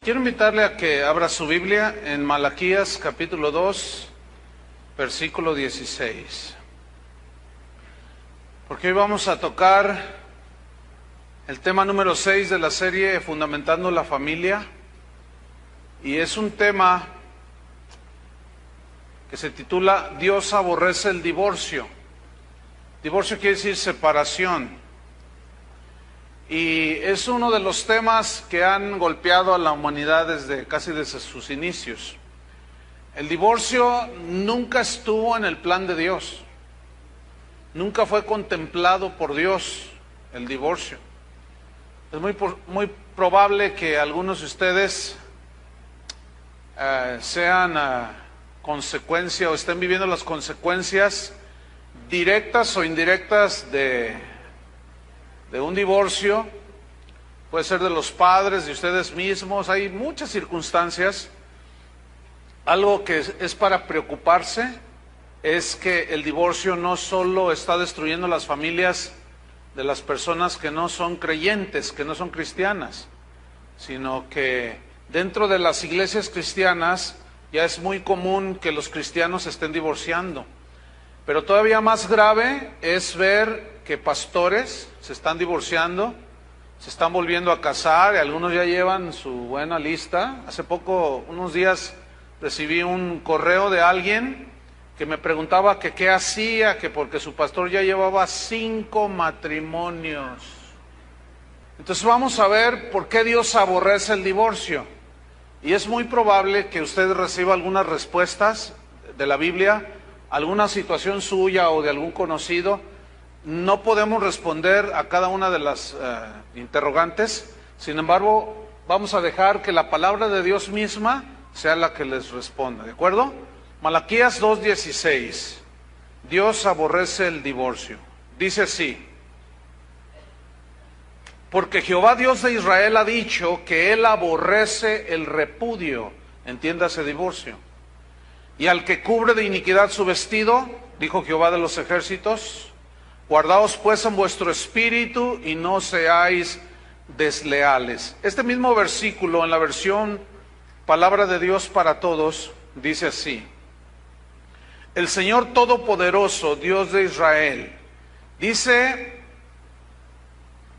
Quiero invitarle a que abra su Biblia en Malaquías capítulo 2, versículo 16. Porque hoy vamos a tocar el tema número 6 de la serie Fundamentando la Familia. Y es un tema que se titula Dios aborrece el divorcio. Divorcio quiere decir separación. Y es uno de los temas que han golpeado a la humanidad casi desde sus inicios. El divorcio nunca estuvo en el plan de Dios. Nunca fue contemplado por Dios el divorcio. Es muy probable que algunos de ustedes sean consecuencia o estén viviendo las consecuencias directas o indirectas de un divorcio. Puede ser de los padres, de ustedes mismos. Hay muchas circunstancias. Algo que es para preocuparse es que el divorcio no solo está destruyendo las familias de las personas que no son creyentes, que no son cristianas, sino que dentro de las iglesias cristianas ya es muy común que los cristianos se estén divorciando. Pero todavía más grave es ver que pastores se están divorciando, se están volviendo a casar, y algunos ya llevan su buena lista. Hace poco, unos días, recibí un correo de alguien que me preguntaba que qué hacía, que porque su pastor ya llevaba 5 matrimonios. Entonces vamos a ver por qué Dios aborrece el divorcio. Y es muy probable que usted reciba algunas respuestas de la Biblia, alguna situación suya o de algún conocido. No podemos responder a cada una de las interrogantes. Sin embargo, vamos a dejar que la palabra de Dios misma sea la que les responda, ¿de acuerdo? Malaquías 2:16. Dios aborrece el divorcio. Dice así: porque Jehová Dios de Israel ha dicho que Él aborrece el repudio, entiéndase divorcio, y al que cubre de iniquidad su vestido, dijo Jehová de los ejércitos. Guardaos pues en vuestro espíritu y no seáis desleales. Este mismo versículo en la versión Palabra de Dios para Todos dice así: el Señor Todopoderoso, Dios de Israel, dice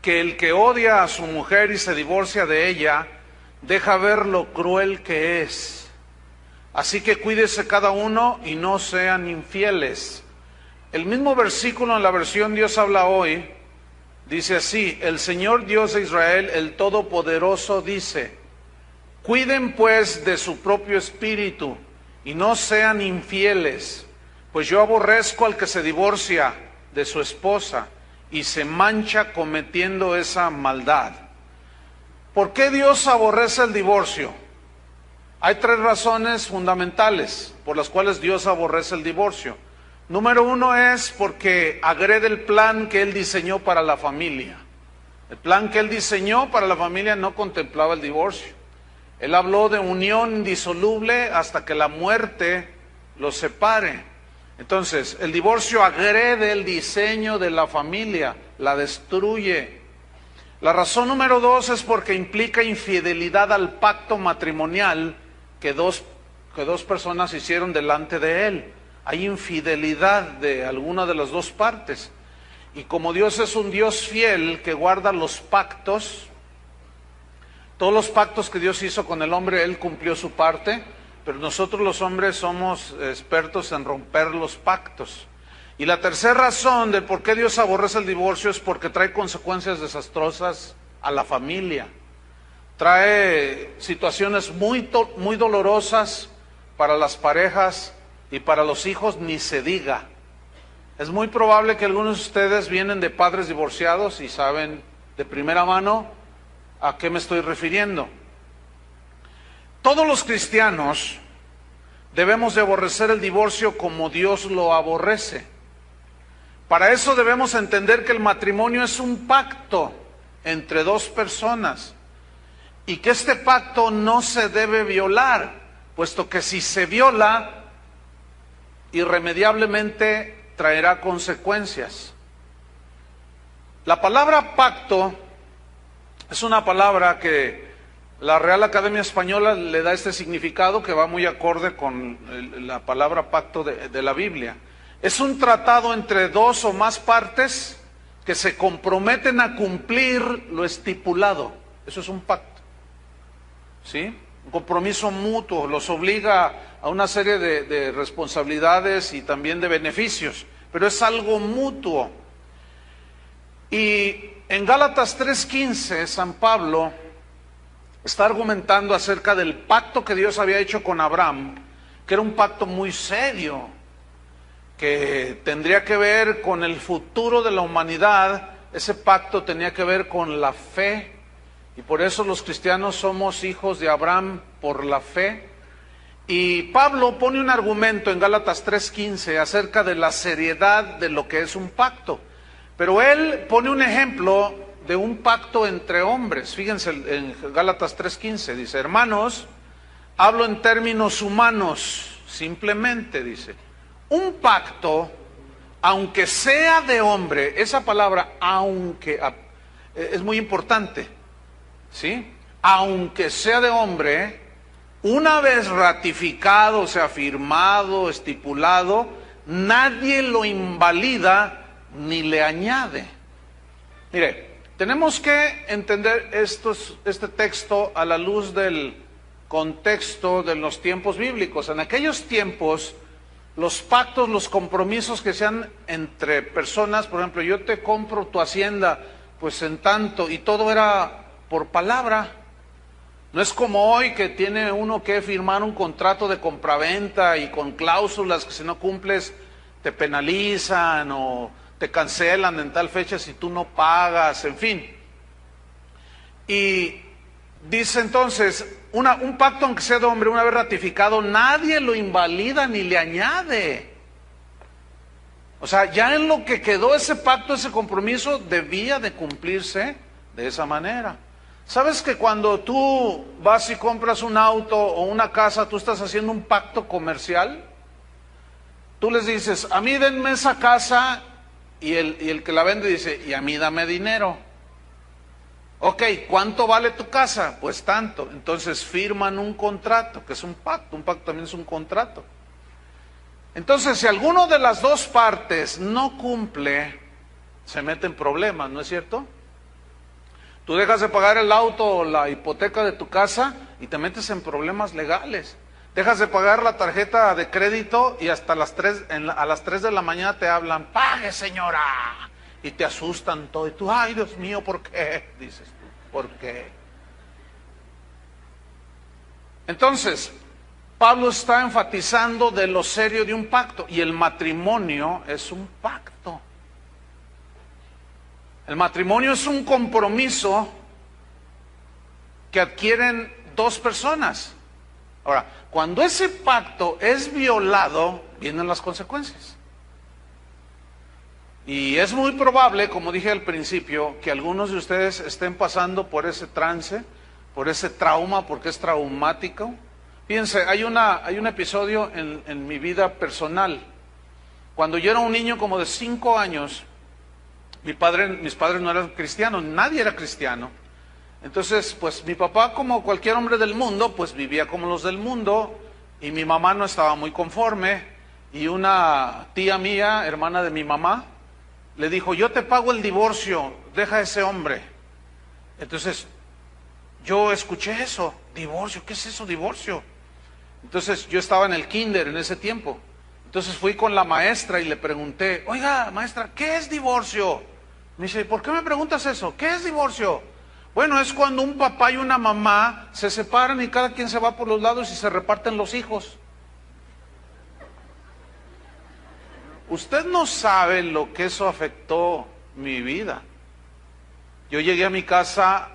que el que odia a su mujer y se divorcia de ella, deja ver lo cruel que es. Así que cuídese cada uno y no sean infieles. El mismo versículo en la versión Dios habla hoy, dice así: el Señor Dios de Israel, el Todopoderoso, dice: cuiden pues de su propio espíritu y no sean infieles, pues yo aborrezco al que se divorcia de su esposa y se mancha cometiendo esa maldad. ¿Por qué Dios aborrece el divorcio? Hay 3 razones fundamentales por las cuales Dios aborrece el divorcio. Número 1 es porque agrede el plan que Él diseñó para la familia. El plan que Él diseñó para la familia no contemplaba el divorcio. Él habló de unión indisoluble hasta que la muerte los separe. Entonces, el divorcio agrede el diseño de la familia, la destruye. La razón número 2 es porque implica infidelidad al pacto matrimonial que dos personas hicieron delante de Él. Hay infidelidad de alguna de las dos partes. Y como Dios es un Dios fiel que guarda los pactos, todos los pactos que Dios hizo con el hombre, Él cumplió su parte, pero nosotros los hombres somos expertos en romper los pactos. Y la tercera razón de por qué Dios aborrece el divorcio es porque trae consecuencias desastrosas a la familia. Trae situaciones muy dolorosas para las parejas y para los hijos, ni se diga. Es muy probable que algunos de ustedes vienen de padres divorciados y saben de primera mano a qué me estoy refiriendo. Todos los cristianos debemos de aborrecer el divorcio como Dios lo aborrece. Para eso debemos entender que el matrimonio es un pacto entre 2 personas y que este pacto no se debe violar, puesto que si se viola, irremediablemente traerá consecuencias. La palabra pacto es una palabra que La Real Academia Española le da este significado que va muy acorde con la palabra pacto de la Biblia. Es un tratado entre dos o más partes que se comprometen a cumplir lo estipulado. Eso es un pacto, ¿sí? Un compromiso mutuo, los obliga a una serie de responsabilidades y también de beneficios, pero es algo mutuo. Y en Gálatas 3:15, San Pablo está argumentando acerca del pacto que Dios había hecho con Abraham, que era un pacto muy serio, que tendría que ver con el futuro de la humanidad. Ese pacto tenía que ver con la fe, y por eso los cristianos somos hijos de Abraham por la fe. Y Pablo pone un argumento en Gálatas 3:15 acerca de la seriedad de lo que es un pacto, pero él pone un ejemplo de un pacto entre hombres. Fíjense en Gálatas 3:15, dice: hermanos, hablo en términos humanos, simplemente, dice, un pacto, aunque sea de hombre. Esa palabra aunque es muy importante, ¿sí? Aunque sea de hombre, una vez ratificado, o sea, firmado, estipulado, nadie lo invalida ni le añade. Mire, tenemos que entender este texto a la luz del contexto de los tiempos bíblicos. En aquellos tiempos, los pactos, los compromisos que sean entre personas, por ejemplo, yo te compro tu hacienda, pues en tanto, y todo era por palabra. No es como hoy que tiene uno que firmar un contrato de compraventa y con cláusulas que si no cumples te penalizan o te cancelan en tal fecha si tú no pagas, en fin. Y dice entonces, un pacto aunque sea de hombre, una vez ratificado, nadie lo invalida ni le añade. O sea, ya en lo que quedó ese pacto, ese compromiso, debía de cumplirse de esa manera. ¿Sabes que cuando tú vas y compras un auto o una casa, tú estás haciendo un pacto comercial? Tú les dices, a mí denme esa casa, y el que la vende dice, y a mí dame dinero. Ok, ¿cuánto vale tu casa? Pues tanto. Entonces firman un contrato, que es un pacto también es un contrato. Entonces, si alguno de las dos partes no cumple, se mete en problemas, ¿no es cierto? Tú dejas de pagar el auto o la hipoteca de tu casa y te metes en problemas legales. Dejas de pagar la tarjeta de crédito y hasta a las 3 de la mañana te hablan, pague señora, y te asustan todo, y tú, ay Dios mío, ¿por qué? Dices tú, ¿por qué? Entonces, Pablo está enfatizando de lo serio de un pacto, y el matrimonio es un pacto. El matrimonio es un compromiso que adquieren dos personas. Ahora, cuando ese pacto es violado, vienen las consecuencias. Y es muy probable, como dije al principio, que algunos de ustedes estén pasando por ese trance, por ese trauma, porque es traumático. Fíjense, hay un episodio en mi vida personal. Cuando yo era un niño como de 5 años, mis padres no eran cristianos, nadie era cristiano. Entonces, pues mi papá, como cualquier hombre del mundo, pues vivía como los del mundo, y mi mamá no estaba muy conforme, y una tía mía, hermana de mi mamá, le dijo, yo te pago el divorcio, deja a ese hombre. Entonces, yo escuché eso, divorcio, ¿qué es eso, divorcio? Entonces, yo estaba en el kinder en ese tiempo. Entonces fui con la maestra y le pregunté, oiga, maestra, ¿qué es divorcio? Me dice, ¿por qué me preguntas eso? ¿Qué es divorcio? Bueno, es cuando un papá y una mamá se separan y cada quien se va por los lados y se reparten los hijos. Usted no sabe lo que eso afectó mi vida. Yo llegué a mi casa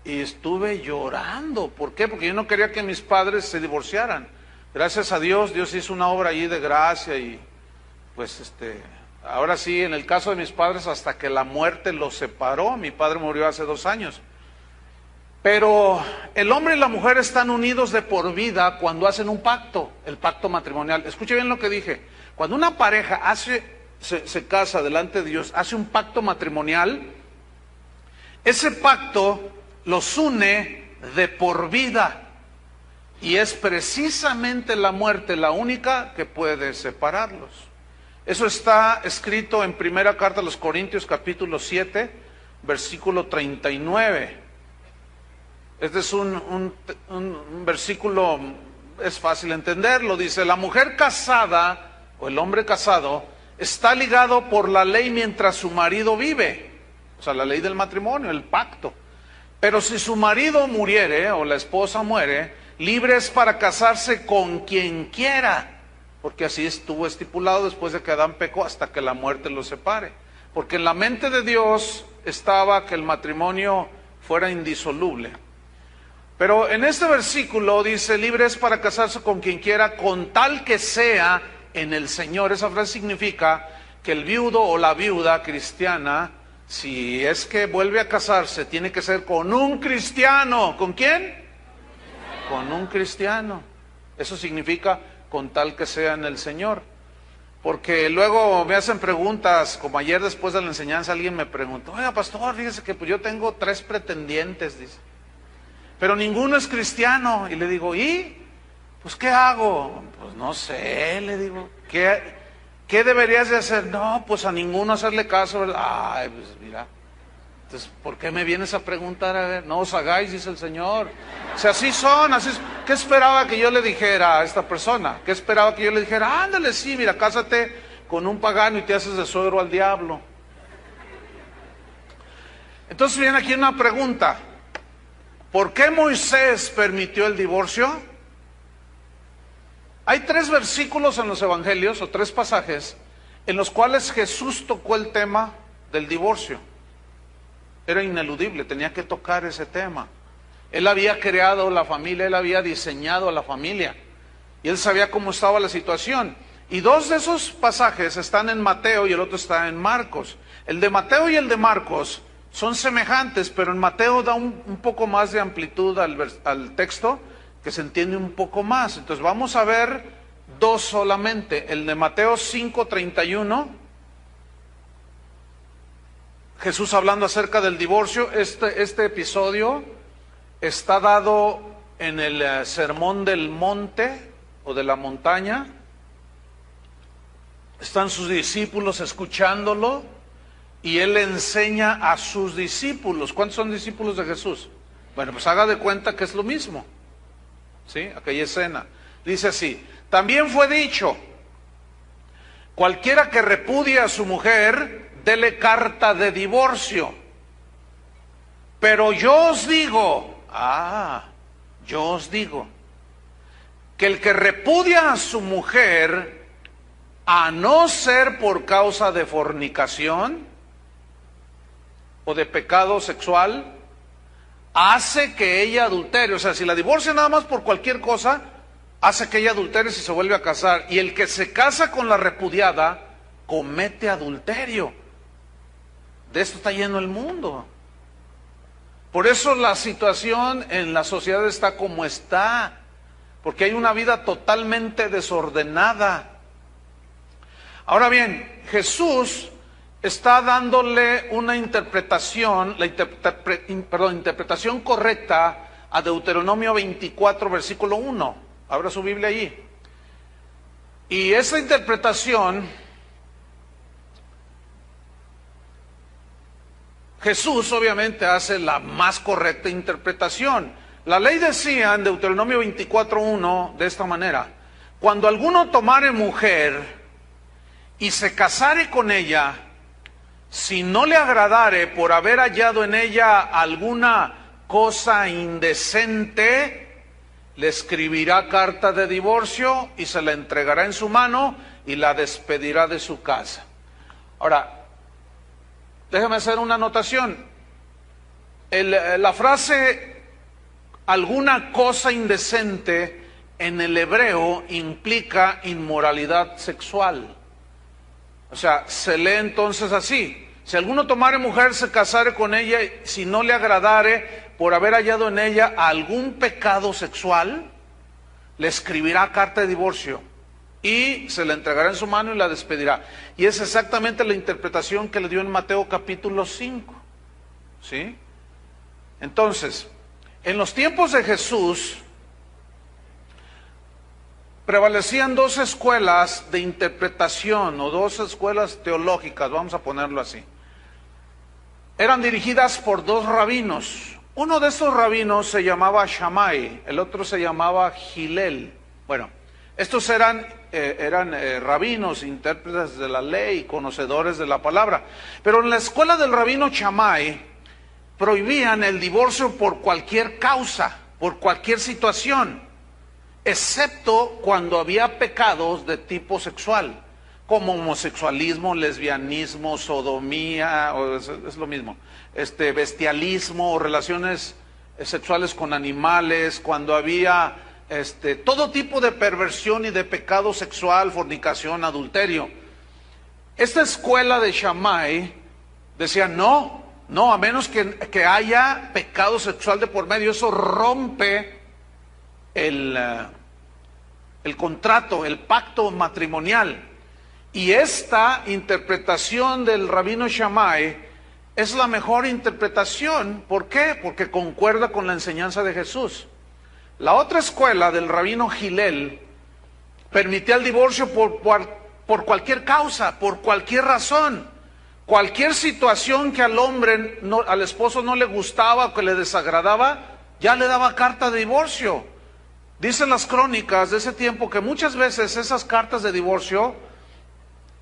y estuve llorando. ¿Por qué? Porque yo no quería que mis padres se divorciaran. Gracias a Dios, Dios hizo una obra allí de gracia y pues ahora sí, en el caso de mis padres, hasta que la muerte los separó. Mi padre murió hace 2 años. Pero el hombre y la mujer están unidos de por vida cuando hacen un pacto, el pacto matrimonial. Escuche bien lo que dije. Cuando una pareja se casa delante de Dios, hace un pacto matrimonial, ese pacto los une de por vida. Y es precisamente la muerte la única que puede separarlos. Eso está escrito en primera carta a los Corintios capítulo 7, versículo 39. Este es un versículo, es fácil entenderlo. Dice, la mujer casada o el hombre casado está ligado por la ley mientras su marido vive. O sea, la ley del matrimonio, el pacto. Pero si su marido muriere o la esposa muere, libre es para casarse con quien quiera, porque así estuvo estipulado después de que Adán pecó hasta que la muerte los separe. Porque en la mente de Dios estaba que el matrimonio fuera indisoluble. Pero en este versículo dice, libre es para casarse con quien quiera, con tal que sea en el Señor. Esa frase significa que el viudo o la viuda cristiana, si es que vuelve a casarse, tiene que ser con un cristiano. ¿Con quién? Con un cristiano. Eso significa con tal que sea en el Señor. Porque luego me hacen preguntas, como ayer después de la enseñanza alguien me preguntó, oiga pastor, fíjese que pues yo tengo 3 pretendientes, dice, pero ninguno es cristiano. Y le digo, ¿y? Pues ¿qué hago? Pues no sé, le digo, ¿qué deberías de hacer? No, pues a ninguno hacerle caso, ¿verdad? Ay, pues mira, entonces, ¿por qué me vienes a preguntar? A ver, no os hagáis, dice el Señor. O sea, así son, así es. ¿Qué esperaba que yo le dijera a esta persona? ¿Qué esperaba que yo le dijera? Ándale, sí, mira, cásate con un pagano y te haces de suegro al diablo. Entonces viene aquí una pregunta. ¿Por qué Moisés permitió el divorcio? Hay 3 versículos en los evangelios, o 3 pasajes, en los cuales Jesús tocó el tema del divorcio. Era ineludible, tenía que tocar ese tema. Él había creado la familia, él había diseñado la familia, y él sabía cómo estaba la situación. Y 2 de esos pasajes están en Mateo y el otro está en Marcos. El de Mateo y el de Marcos son semejantes, pero en Mateo da un poco más de amplitud al texto, que se entiende un poco más. Entonces vamos a ver 2 solamente. El de Mateo 5:31, Jesús hablando acerca del divorcio. Este episodio está dado en el Sermón del Monte o de la montaña. Están sus discípulos escuchándolo y él enseña a sus discípulos. ¿Cuántos son discípulos de Jesús? Bueno, pues haga de cuenta que es lo mismo. ¿Sí? Aquella escena. Dice así, también fue dicho, cualquiera que repudie a su mujer, dele carta de divorcio. Pero yo os digo, que el que repudia a su mujer, a no ser por causa de fornicación o de pecado sexual, hace que ella adultere. O sea, si la divorcia nada más por cualquier cosa, hace que ella adultere si se vuelve a casar. Y el que se casa con la repudiada, comete adulterio. De esto está lleno el mundo. Por eso la situación en la sociedad está como está, porque hay una vida totalmente desordenada. Ahora bien, Jesús está dándole una interpretación, interpretación correcta a Deuteronomio 24, versículo 1. Abra su Biblia allí. Y esa interpretación, Jesús obviamente hace la más correcta interpretación. La ley decía en Deuteronomio 24:1 de esta manera: cuando alguno tomare mujer y se casare con ella, si no le agradare por haber hallado en ella alguna cosa indecente, le escribirá carta de divorcio y se la entregará en su mano y la despedirá de su casa. Ahora, déjame hacer una anotación. La frase alguna cosa indecente en el hebreo implica inmoralidad sexual. O sea, se lee entonces así: si alguno tomare mujer, se casare con ella, si no le agradare por haber hallado en ella algún pecado sexual, le escribirá carta de divorcio y se la entregará en su mano y la despedirá. Y es exactamente la interpretación que le dio en Mateo capítulo 5. ¿Sí? Entonces, En los tiempos de Jesús prevalecían dos escuelas de interpretación o dos escuelas teológicas, vamos a ponerlo así. Eran dirigidas por dos rabinos. Uno de estos rabinos se llamaba Shammai, el otro se llamaba Hillel. Bueno, estos eran rabinos, intérpretes de la ley, conocedores de la palabra. Pero en la escuela del rabino Shammai prohibían el divorcio por cualquier causa, por cualquier situación, excepto cuando había pecados de tipo sexual, como homosexualismo, lesbianismo, sodomía, es lo mismo, bestialismo, o relaciones sexuales con animales, cuando había todo tipo de perversión y de pecado sexual, fornicación, adulterio. Esta escuela de Shammai decía no, a menos que haya pecado sexual de por medio, eso rompe el contrato, el pacto matrimonial. Y esta interpretación del rabino Shammai es la mejor interpretación. ¿Por qué? Porque concuerda con la enseñanza de Jesús. La otra escuela del rabino Hillel permitía el divorcio por cualquier causa, por cualquier razón. Cualquier situación que al esposo no le gustaba o que le desagradaba, ya le daba carta de divorcio. Dicen las crónicas de ese tiempo que muchas veces esas cartas de divorcio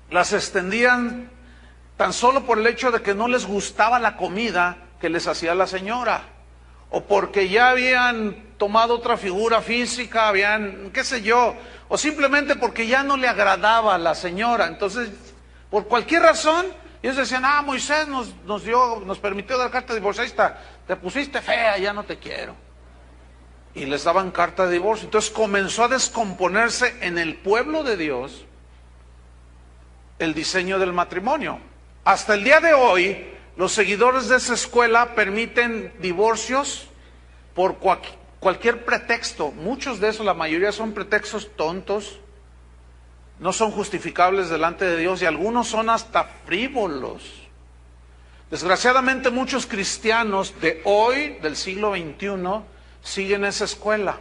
las extendían tan solo por el hecho de que no les gustaba la comida que les hacía la señora, o porque ya habían tomado otra figura física, qué sé yo, o simplemente porque ya no le agradaba a la señora. Entonces, por cualquier razón, ellos decían, Moisés nos permitió dar carta de divorcio, ahí está, te pusiste fea, ya no te quiero. Y les daban carta de divorcio. Entonces comenzó a descomponerse en el pueblo de Dios el diseño del matrimonio. Hasta el día de hoy, los seguidores de esa escuela permiten divorcios por cualquier pretexto. Muchos de esos, la mayoría son pretextos tontos, no son justificables delante de Dios, y algunos son hasta frívolos. Desgraciadamente muchos cristianos de hoy, del siglo XXI, siguen esa escuela.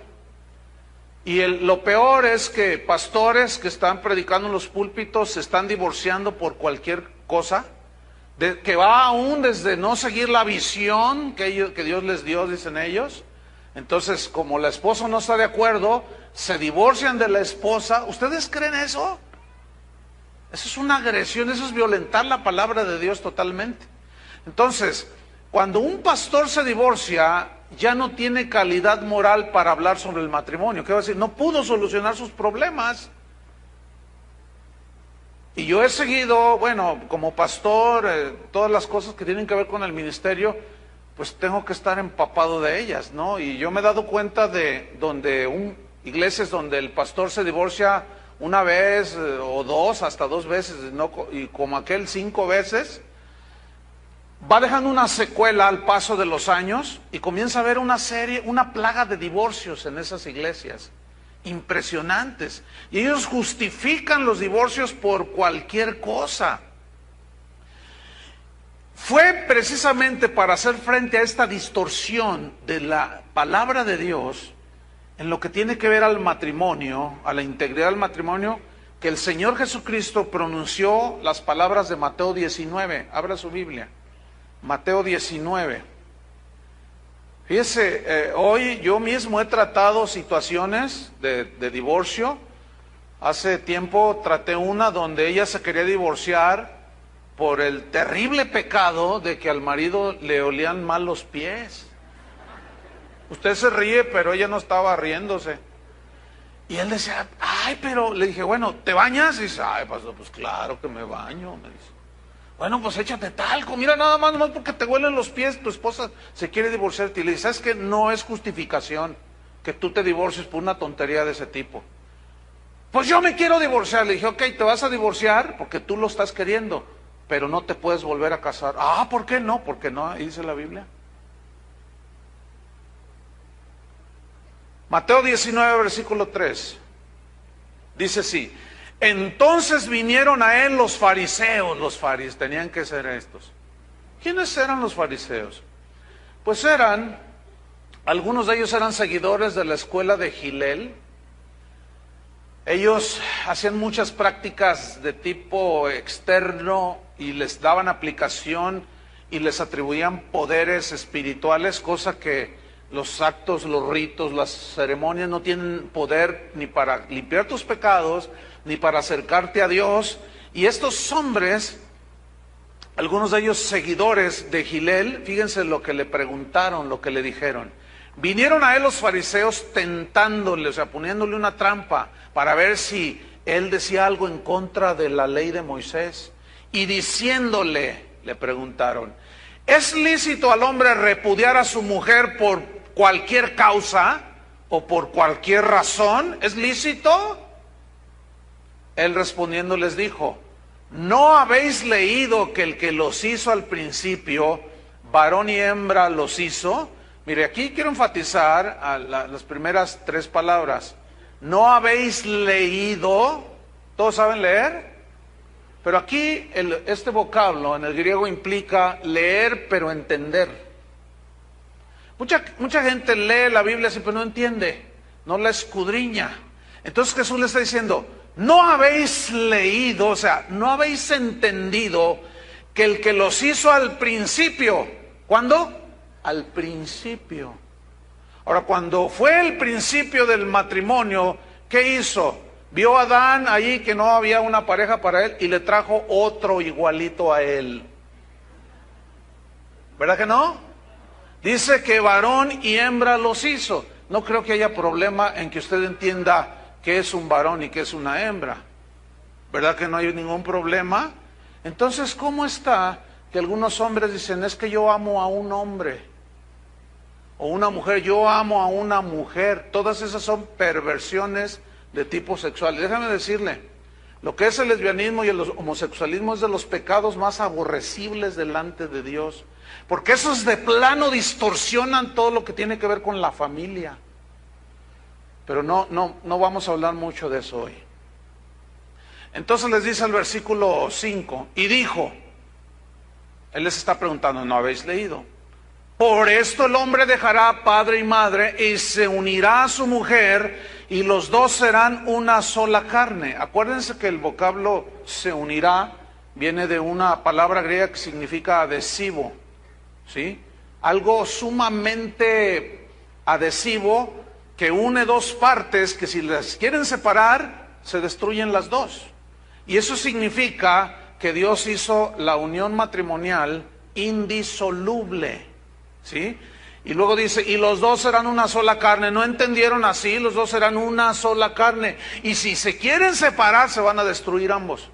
Y lo peor es que pastores que están predicando en los púlpitos se están divorciando por cualquier cosa, que va aún desde no seguir la visión que Dios les dio, dicen ellos. Entonces, como la esposa no está de acuerdo, se divorcian de la esposa. ¿Ustedes creen eso? Eso es una agresión, eso es violentar la palabra de Dios totalmente. Entonces, cuando un pastor se divorcia, ya no tiene calidad moral para hablar sobre el matrimonio. ¿Qué va a decir? No pudo solucionar sus problemas. Y yo he seguido, como pastor, todas las cosas que tienen que ver con el ministerio, pues tengo que estar empapado de ellas, ¿no? Y yo me he dado cuenta de iglesias donde el pastor se divorcia una vez o dos, hasta 2 veces, ¿no? Y como aquel 5 veces, va dejando una secuela al paso de los años y comienza a haber una plaga de divorcios en esas iglesias, impresionantes. Y ellos justifican los divorcios por cualquier cosa. Fue precisamente para hacer frente a esta distorsión de la palabra de Dios en lo que tiene que ver al matrimonio, a la integridad del matrimonio, que el Señor Jesucristo pronunció las palabras de Mateo 19. Abra su Biblia. Mateo 19. Fíjese, hoy yo mismo he tratado situaciones de divorcio. Hace tiempo traté una donde ella se quería divorciar por el terrible pecado de que al marido le olían mal los pies. Usted se ríe, pero ella no estaba riéndose. Y él decía, pero le dije, bueno, ¿te bañas? Y dice, pastor, pues claro que me baño, me dice. Bueno, pues échate talco, mira, nada más porque te huelen los pies, tu esposa se quiere divorciarte. Y le dice, ¿sabes qué? No es justificación que tú te divorcies por una tontería de ese tipo. Pues yo me quiero divorciar. Le dije, ok, te vas a divorciar porque tú lo estás queriendo, pero no te puedes volver a casar. ¿Por qué no? Porque no, ahí dice la Biblia. Mateo 19, versículo 3. Dice así. Entonces vinieron a él los fariseos, tenían que ser estos. ¿Quiénes eran los fariseos? Pues eran Algunos de ellos eran seguidores de la escuela de Hillel. Ellos hacían muchas prácticas de tipo externo y les daban aplicación y les atribuían poderes espirituales, cosa que los actos, los ritos, las ceremonias no tienen poder ni para limpiar tus pecados, ni para acercarte a Dios. Y estos hombres, algunos de ellos seguidores de Hillel, fíjense lo que le preguntaron, lo que le dijeron. Vinieron a él los fariseos tentándole, o sea, poniéndole una trampa para ver si él decía algo en contra de la ley de Moisés. Y diciéndole, le preguntaron, ¿es lícito al hombre repudiar a su mujer por cualquier causa o por cualquier razón? ¿Es lícito? Él respondiendo les dijo, ¿no habéis leído que el que los hizo al principio, varón y hembra los hizo? Mire, aquí quiero enfatizar las primeras tres palabras. ¿No habéis leído? ¿Todos saben leer? Pero aquí este vocablo en el griego implica leer pero entender. Mucha gente lee la Biblia así pero no entiende, no la escudriña. Entonces Jesús le está diciendo, no habéis leído, o sea, no habéis entendido que el que los hizo al principio, ¿cuándo? Al principio. Ahora, cuando fue el principio del matrimonio, ¿qué hizo? Vio a Adán ahí que no había una pareja para él y le trajo otro igualito a él. ¿Verdad que no? Dice que varón y hembra los hizo. No creo que haya problema en que usted entienda qué es un varón y qué es una hembra. ¿Verdad que no hay ningún problema? Entonces, ¿cómo está que algunos hombres dicen, es que yo amo a un hombre? O una mujer, yo amo a una mujer. Todas esas son perversiones de tipo sexual. Déjame decirle, lo que es el lesbianismo y el homosexualismo es de los pecados más aborrecibles delante de Dios. Porque esos de plano distorsionan todo lo que tiene que ver con la familia. Pero no vamos a hablar mucho de eso hoy. Entonces les dice el versículo 5, y dijo, él les está preguntando, ¿no habéis leído? Por esto el hombre dejará padre y madre y se unirá a su mujer y los dos serán una sola carne. Acuérdense que el vocablo se unirá viene de una palabra griega que significa adhesivo, ¿sí? Algo sumamente adhesivo que une dos partes que si las quieren separar se destruyen las dos. Y eso significa que Dios hizo la unión matrimonial indisoluble. ¿Sí? Y luego dice, y los dos serán una sola carne. ¿No entendieron así? Los dos serán una sola carne. Y si se quieren separar, se van a destruir ambos.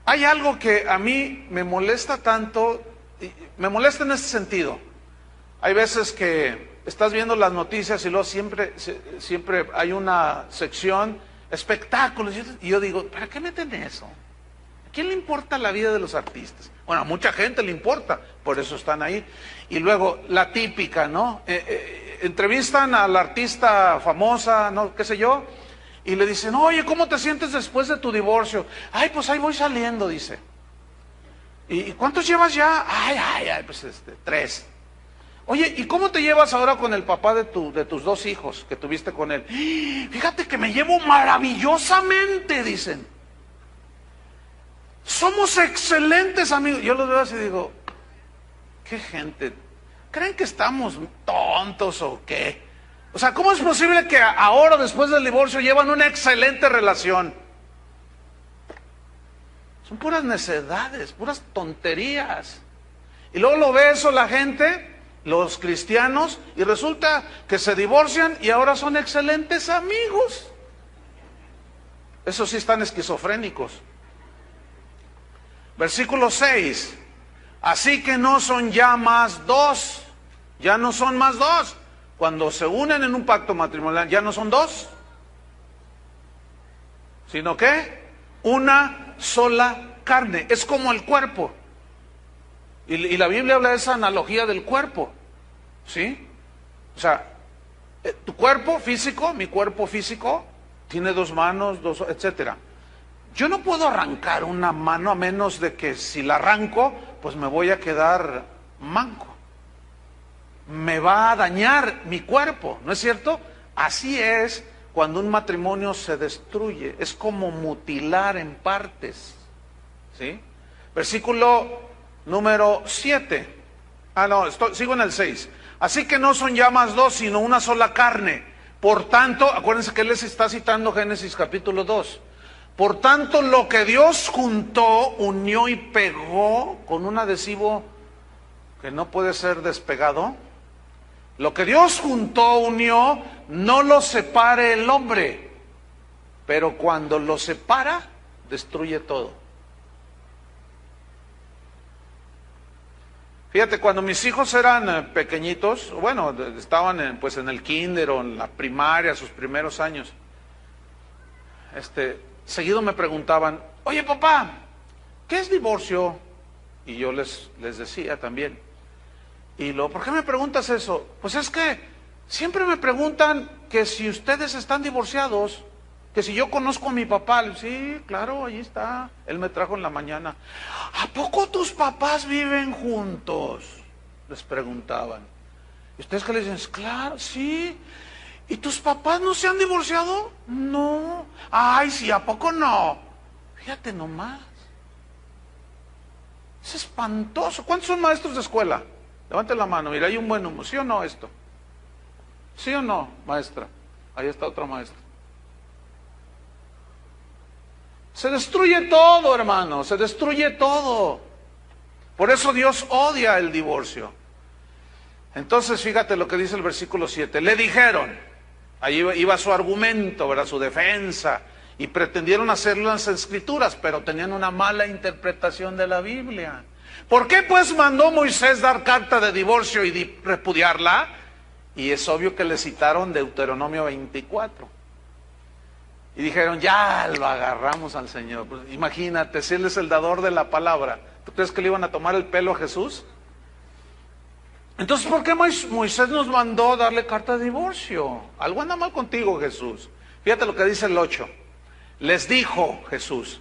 Hay algo que a mí me molesta tanto, me molesta en este sentido. Hay veces que estás viendo las noticias y luego siempre hay una sección, espectáculos, y yo digo, ¿para qué meten eso? ¿A quién le importa la vida de los artistas? Bueno, a mucha gente le importa, por eso están ahí. Y luego, la típica, ¿no? Entrevistan a la artista famosa, ¿no? ¿Qué sé yo? Y le dicen, oye, ¿cómo te sientes después de tu divorcio? Ay, pues ahí voy saliendo, dice. ¿Y cuántos llevas ya? Ay, pues 3. Oye, ¿y cómo te llevas ahora con el papá de tus 2 hijos que tuviste con él? Fíjate que me llevo maravillosamente, dicen. Somos excelentes amigos. Yo los veo así y digo, ¿qué gente? ¿Creen que estamos tontos o qué? O sea, ¿cómo es posible que ahora, después del divorcio, llevan una excelente relación? Son puras necedades, puras tonterías. Y luego lo ve eso la gente, los cristianos, y resulta que se divorcian y ahora son excelentes amigos. Esos sí están esquizofrénicos. Versículo 6, así que no son ya más 2, ya no son más 2. Cuando se unen en un pacto matrimonial, ya no son 2, sino que una sola carne. Es como el cuerpo. Y la Biblia habla de esa analogía del cuerpo, ¿sí? O sea, tu cuerpo físico, mi cuerpo físico, tiene 2 manos, 2, etcétera. Yo no puedo arrancar una mano a menos de que si la arranco, pues me voy a quedar manco. me va a dañar mi cuerpo, ¿no es cierto? Así es cuando un matrimonio se destruye, es como mutilar en partes, ¿sí? Versículo número 7. Sigo en el 6. Así que no son ya más dos, sino una sola carne. Por tanto, acuérdense que él les está citando Génesis capítulo 2. Por tanto, lo que Dios juntó, unió y pegó con un adhesivo que no puede ser despegado. Lo que Dios juntó, unió, no lo separe el hombre. Pero cuando lo separa, destruye todo. Fíjate, cuando mis hijos eran pequeñitos, bueno, estaban en el kinder o en la primaria, sus primeros años, seguido me preguntaban, oye papá, ¿qué es divorcio? Y yo les decía también. Y luego, ¿por qué me preguntas eso? Pues es que siempre me preguntan que si ustedes están divorciados, que si yo conozco a mi papá. Sí, claro, ahí está, él me trajo en la mañana. ¿A poco tus papás viven juntos? Les preguntaban. ¿Y ustedes qué les dicen? Claro, sí. ¿Y tus papás no se han divorciado? No. Ay, sí, ¿a poco no? Fíjate nomás. Es espantoso. ¿Cuántos son maestros de escuela? Levanten la mano, mira, hay un buen número. ¿Sí o no esto? ¿Sí o no, maestra? Ahí está otra maestra. Se destruye todo, hermano, se destruye todo. Por eso Dios odia el divorcio. Entonces, fíjate lo que dice el versículo 7. Le dijeron, ahí iba su argumento, ¿verdad? Su defensa, y pretendieron hacerlo en las Escrituras, pero tenían una mala interpretación de la Biblia. ¿Por qué pues mandó Moisés dar carta de divorcio y repudiarla? Y es obvio que le citaron Deuteronomio 24. Y dijeron, ya lo agarramos al Señor. Pues, imagínate, si Él es el dador de la palabra, ¿tú crees que le iban a tomar el pelo a Jesús? Entonces, ¿por qué Moisés nos mandó darle carta de divorcio? Algo anda mal contigo, Jesús. Fíjate lo que dice el 8. Les dijo Jesús,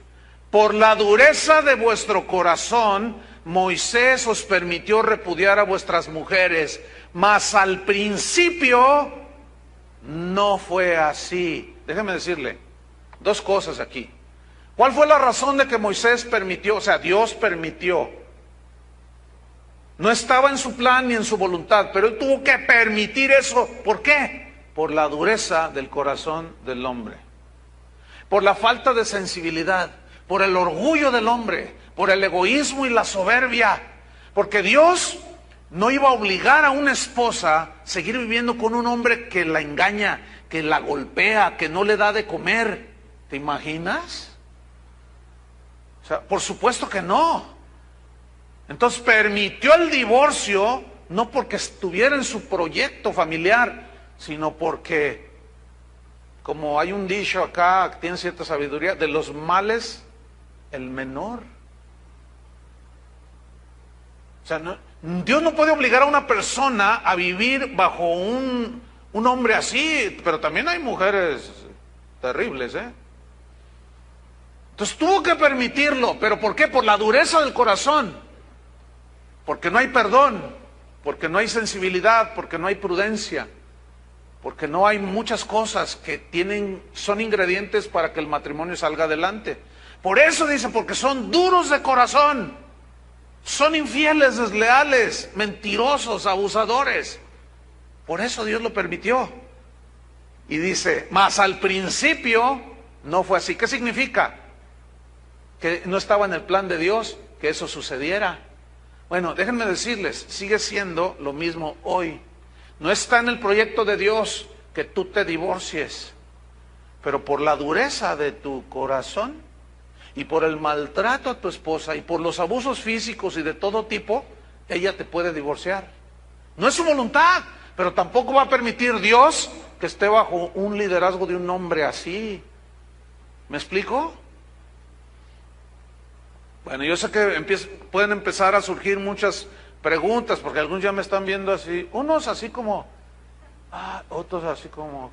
por la dureza de vuestro corazón, Moisés os permitió repudiar a vuestras mujeres, mas al principio no fue así. Déjeme decirle dos cosas aquí. ¿Cuál fue la razón de que Moisés permitió, o sea, Dios permitió? No estaba en su plan ni en su voluntad, pero Él tuvo que permitir eso. ¿Por qué? Por la dureza del corazón del hombre, por la falta de sensibilidad, por el orgullo del hombre, por el egoísmo y la soberbia. Porque Dios no iba a obligar a una esposa a seguir viviendo con un hombre que la engaña, que la golpea, que no le da de comer. ¿Te imaginas? O sea, por supuesto que no. Entonces permitió el divorcio, no porque estuviera en su proyecto familiar, sino porque, como hay un dicho acá, que tiene cierta sabiduría, de los males, el menor. O sea, Dios no puede obligar a una persona a vivir bajo un hombre así, pero también hay mujeres terribles, ¿eh? Entonces tuvo que permitirlo, ¿pero por qué? Por la dureza del corazón, porque no hay perdón, porque no hay sensibilidad, porque no hay prudencia, porque no hay muchas cosas que son ingredientes para que el matrimonio salga adelante. Por eso dice, porque son duros de corazón, son infieles, desleales, mentirosos, abusadores. Por eso Dios lo permitió. Y dice, mas al principio no fue así. ¿Qué significa? Que no estaba en el plan de Dios que eso sucediera. Bueno, déjenme decirles, sigue siendo lo mismo hoy. No está en el proyecto de Dios que tú te divorcies, pero por la dureza de tu corazón y por el maltrato a tu esposa y por los abusos físicos y de todo tipo, ella te puede divorciar. No es su voluntad, pero tampoco va a permitir Dios que esté bajo un liderazgo de un hombre así. ¿Me explico? Bueno, yo sé que pueden empezar a surgir muchas preguntas, porque algunos ya me están viendo así, unos así como, otros así como,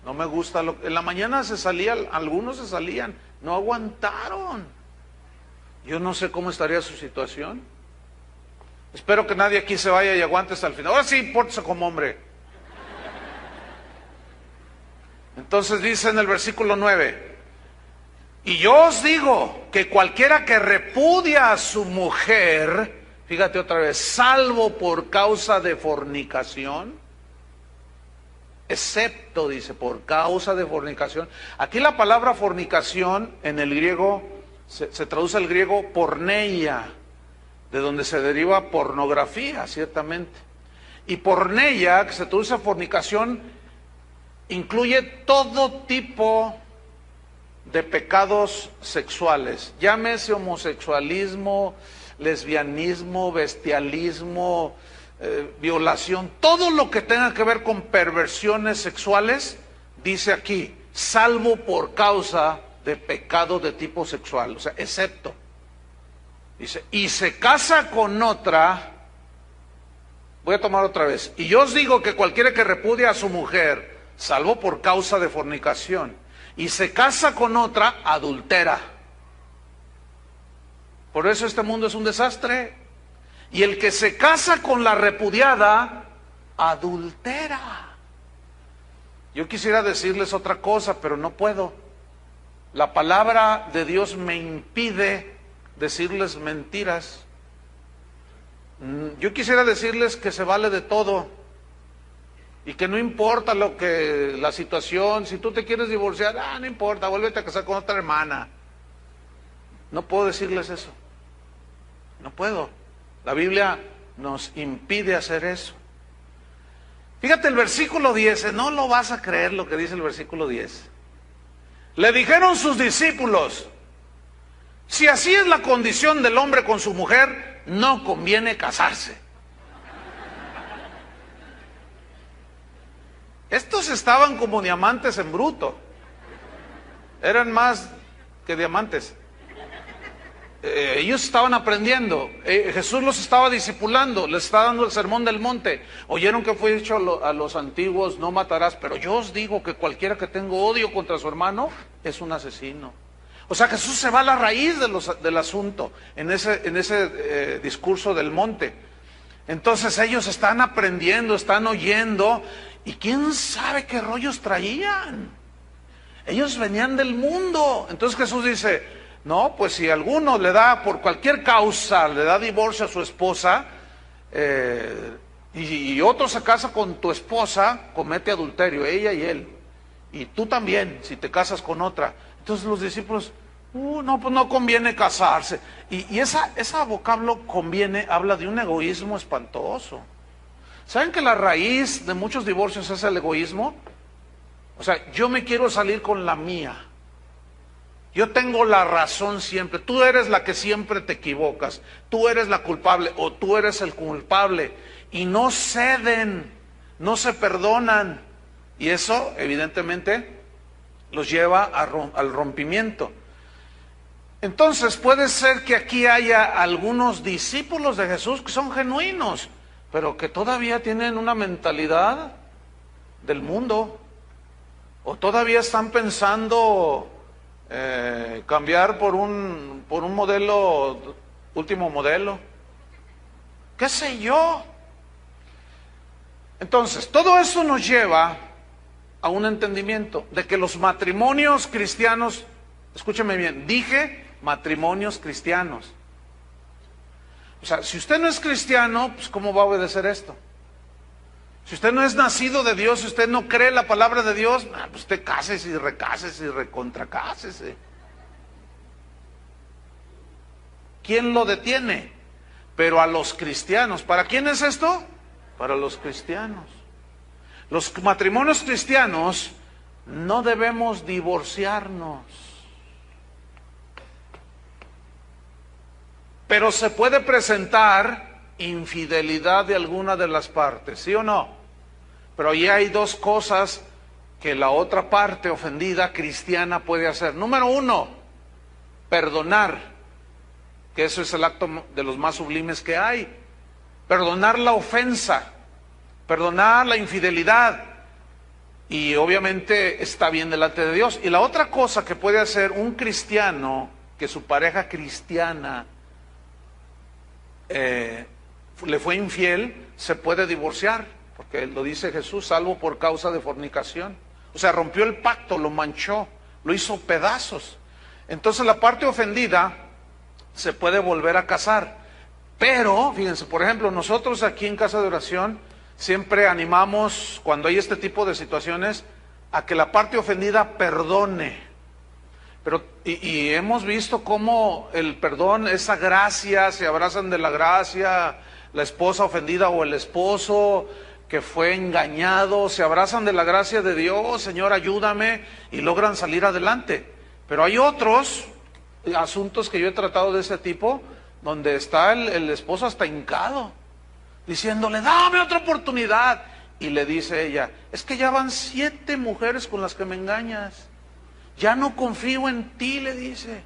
no me gusta. En la mañana algunos se salían, no aguantaron. Yo no sé cómo estaría su situación. Espero que nadie aquí se vaya y aguante hasta el final. Ahora sí, pórtese como hombre. Entonces dice en el versículo 9: y yo os digo que cualquiera que repudia a su mujer, fíjate otra vez, salvo por causa de fornicación, excepto, dice, por causa de fornicación. Aquí la palabra fornicación en el griego se traduce al griego porneia, de donde se deriva pornografía, ciertamente. Y porneia, que se traduce a fornicación, incluye todo tipo de pecados sexuales, llámese homosexualismo, lesbianismo, bestialismo, violación, todo lo que tenga que ver con perversiones sexuales, dice aquí, salvo por causa de pecado de tipo sexual, o sea, excepto. Dice, y se casa con otra, voy a tomar otra vez, y yo os digo que cualquiera que repudia a su mujer, salvo por causa de fornicación, y se casa con otra, adultera. Por eso este mundo es un desastre. Y el que se casa con la repudiada, adultera. Yo quisiera decirles otra cosa, pero no puedo. La palabra de Dios me impide decirles mentiras. Yo quisiera decirles que se vale de todo y que no importa lo que la situación. Si tú te quieres divorciar, no importa, vuélvete a casar con otra hermana. No puedo decirles eso. No puedo. La Biblia nos impide hacer eso. Fíjate el versículo 10, no lo vas a creer lo que dice el versículo 10. Le dijeron sus discípulos: si así es la condición del hombre con su mujer, no conviene casarse. Estos estaban como diamantes en bruto. Eran más que diamantes. Ellos estaban aprendiendo. Jesús los estaba discipulando, les estaba dando el sermón del monte. Oyeron que fue dicho a los antiguos: no matarás, pero yo os digo que cualquiera que tenga odio contra su hermano es un asesino. O sea, Jesús se va a la raíz del asunto en ese discurso del monte. Entonces ellos están aprendiendo, están oyendo, y quién sabe qué rollos traían. Ellos venían del mundo. Entonces Jesús dice: no, pues si alguno le da, por cualquier causa, le da divorcio a su esposa, y otro se casa con tu esposa, comete adulterio, ella y él. Y tú también, si te casas con otra. Entonces los discípulos, no, pues no conviene casarse. Y esa vocablo conviene, habla de un egoísmo espantoso. ¿Saben que la raíz de muchos divorcios es el egoísmo? O sea, yo me quiero salir con la mía. Yo tengo la razón siempre. Tú eres la que siempre te equivocas. Tú eres la culpable o tú eres el culpable. Y no ceden, no se perdonan. Y eso, evidentemente, los lleva al rompimiento. Entonces, puede ser que aquí haya algunos discípulos de Jesús que son genuinos, pero que todavía tienen una mentalidad del mundo. O todavía están pensando cambiar por un modelo, último modelo, qué sé yo. Entonces, todo eso nos lleva a un entendimiento de que los matrimonios cristianos, escúcheme bien, dije matrimonios cristianos. O sea, si usted no es cristiano, pues ¿cómo va a obedecer esto? Si usted no es nacido de Dios, si usted no cree la palabra de Dios, pues usted cásese y recásese y recontracásese. ¿Quién lo detiene? Pero a los cristianos. ¿Para quién es esto? Para los cristianos. Los matrimonios cristianos no debemos divorciarnos. Pero se puede presentar infidelidad de alguna de las partes, ¿sí o no? Pero ahí hay dos cosas que la otra parte ofendida cristiana puede hacer. Número uno, perdonar, que eso es el acto de los más sublimes que hay. Perdonar la ofensa, perdonar la infidelidad, y obviamente está bien delante de Dios. Y la otra cosa que puede hacer un cristiano, que su pareja cristiana le fue infiel, se puede divorciar, porque lo dice Jesús, salvo por causa de fornicación. O sea, rompió el pacto, lo manchó, lo hizo pedazos. Entonces la parte ofendida se puede volver a casar. Pero, fíjense, por ejemplo, nosotros aquí en Casa de Oración siempre animamos, cuando hay este tipo de situaciones, a que la parte ofendida perdone. Pero, y hemos visto cómo el perdón, esa gracia, se abrazan de la gracia, la esposa ofendida o el esposo que fue engañado, se abrazan de la gracia de Dios, Señor, ayúdame, y logran salir adelante. Pero hay otros asuntos que yo he tratado de ese tipo, donde está el esposo hasta hincado, diciéndole, dame otra oportunidad. Y le dice ella, es que ya van 7 mujeres con las que me engañas. Ya no confío en ti, le dice.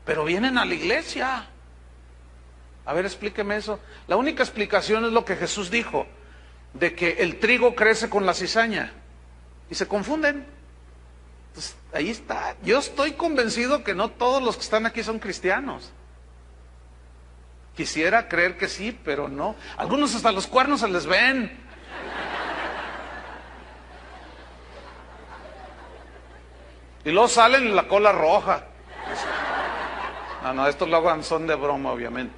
Pero vienen a la iglesia. A ver, explíqueme eso. La única explicación es lo que Jesús dijo, de que el trigo crece con la cizaña. Y se confunden. Entonces, ahí está. Yo estoy convencido que no todos los que están aquí son cristianos. Quisiera creer que sí, pero no. Algunos hasta los cuernos se les ven. Y luego salen en la cola roja. No, estos lo hagan, son de broma, obviamente.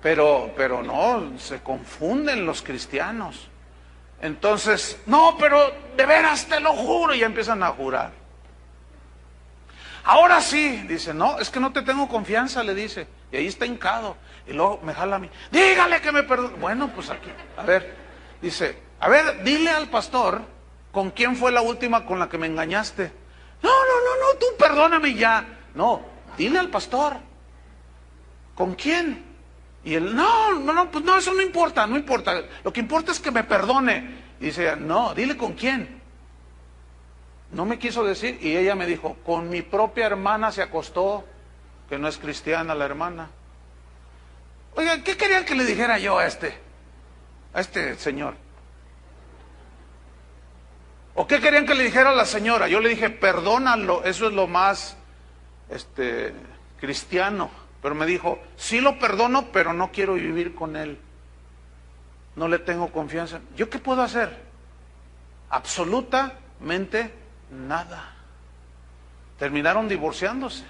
Pero no, se confunden los cristianos. Entonces, no, pero de veras te lo juro, y ya empiezan a jurar. Ahora sí, dice, no, es que no te tengo confianza, le dice. Y ahí está hincado. Y luego me jala a mí, dígale que me perdone. Bueno, pues aquí, a ver, dice, a ver, dile al pastor con quién fue la última con la que me engañaste. No, tú perdóname ya. No, dile al pastor. ¿Con quién? Y él, no, pues no, eso no importa. Lo que importa es que me perdone. Y dice, no, dile con quién. No me quiso decir, y ella me dijo, con mi propia hermana se acostó, que no es cristiana la hermana. Oiga, ¿qué querían que le dijera yo a este señor? ¿O qué querían que le dijera a la señora? Yo le dije, perdónalo, eso es lo más cristiano. Pero me dijo, sí lo perdono, pero no quiero vivir con él. No le tengo confianza. ¿Yo qué puedo hacer? Absolutamente nada. Terminaron divorciándose.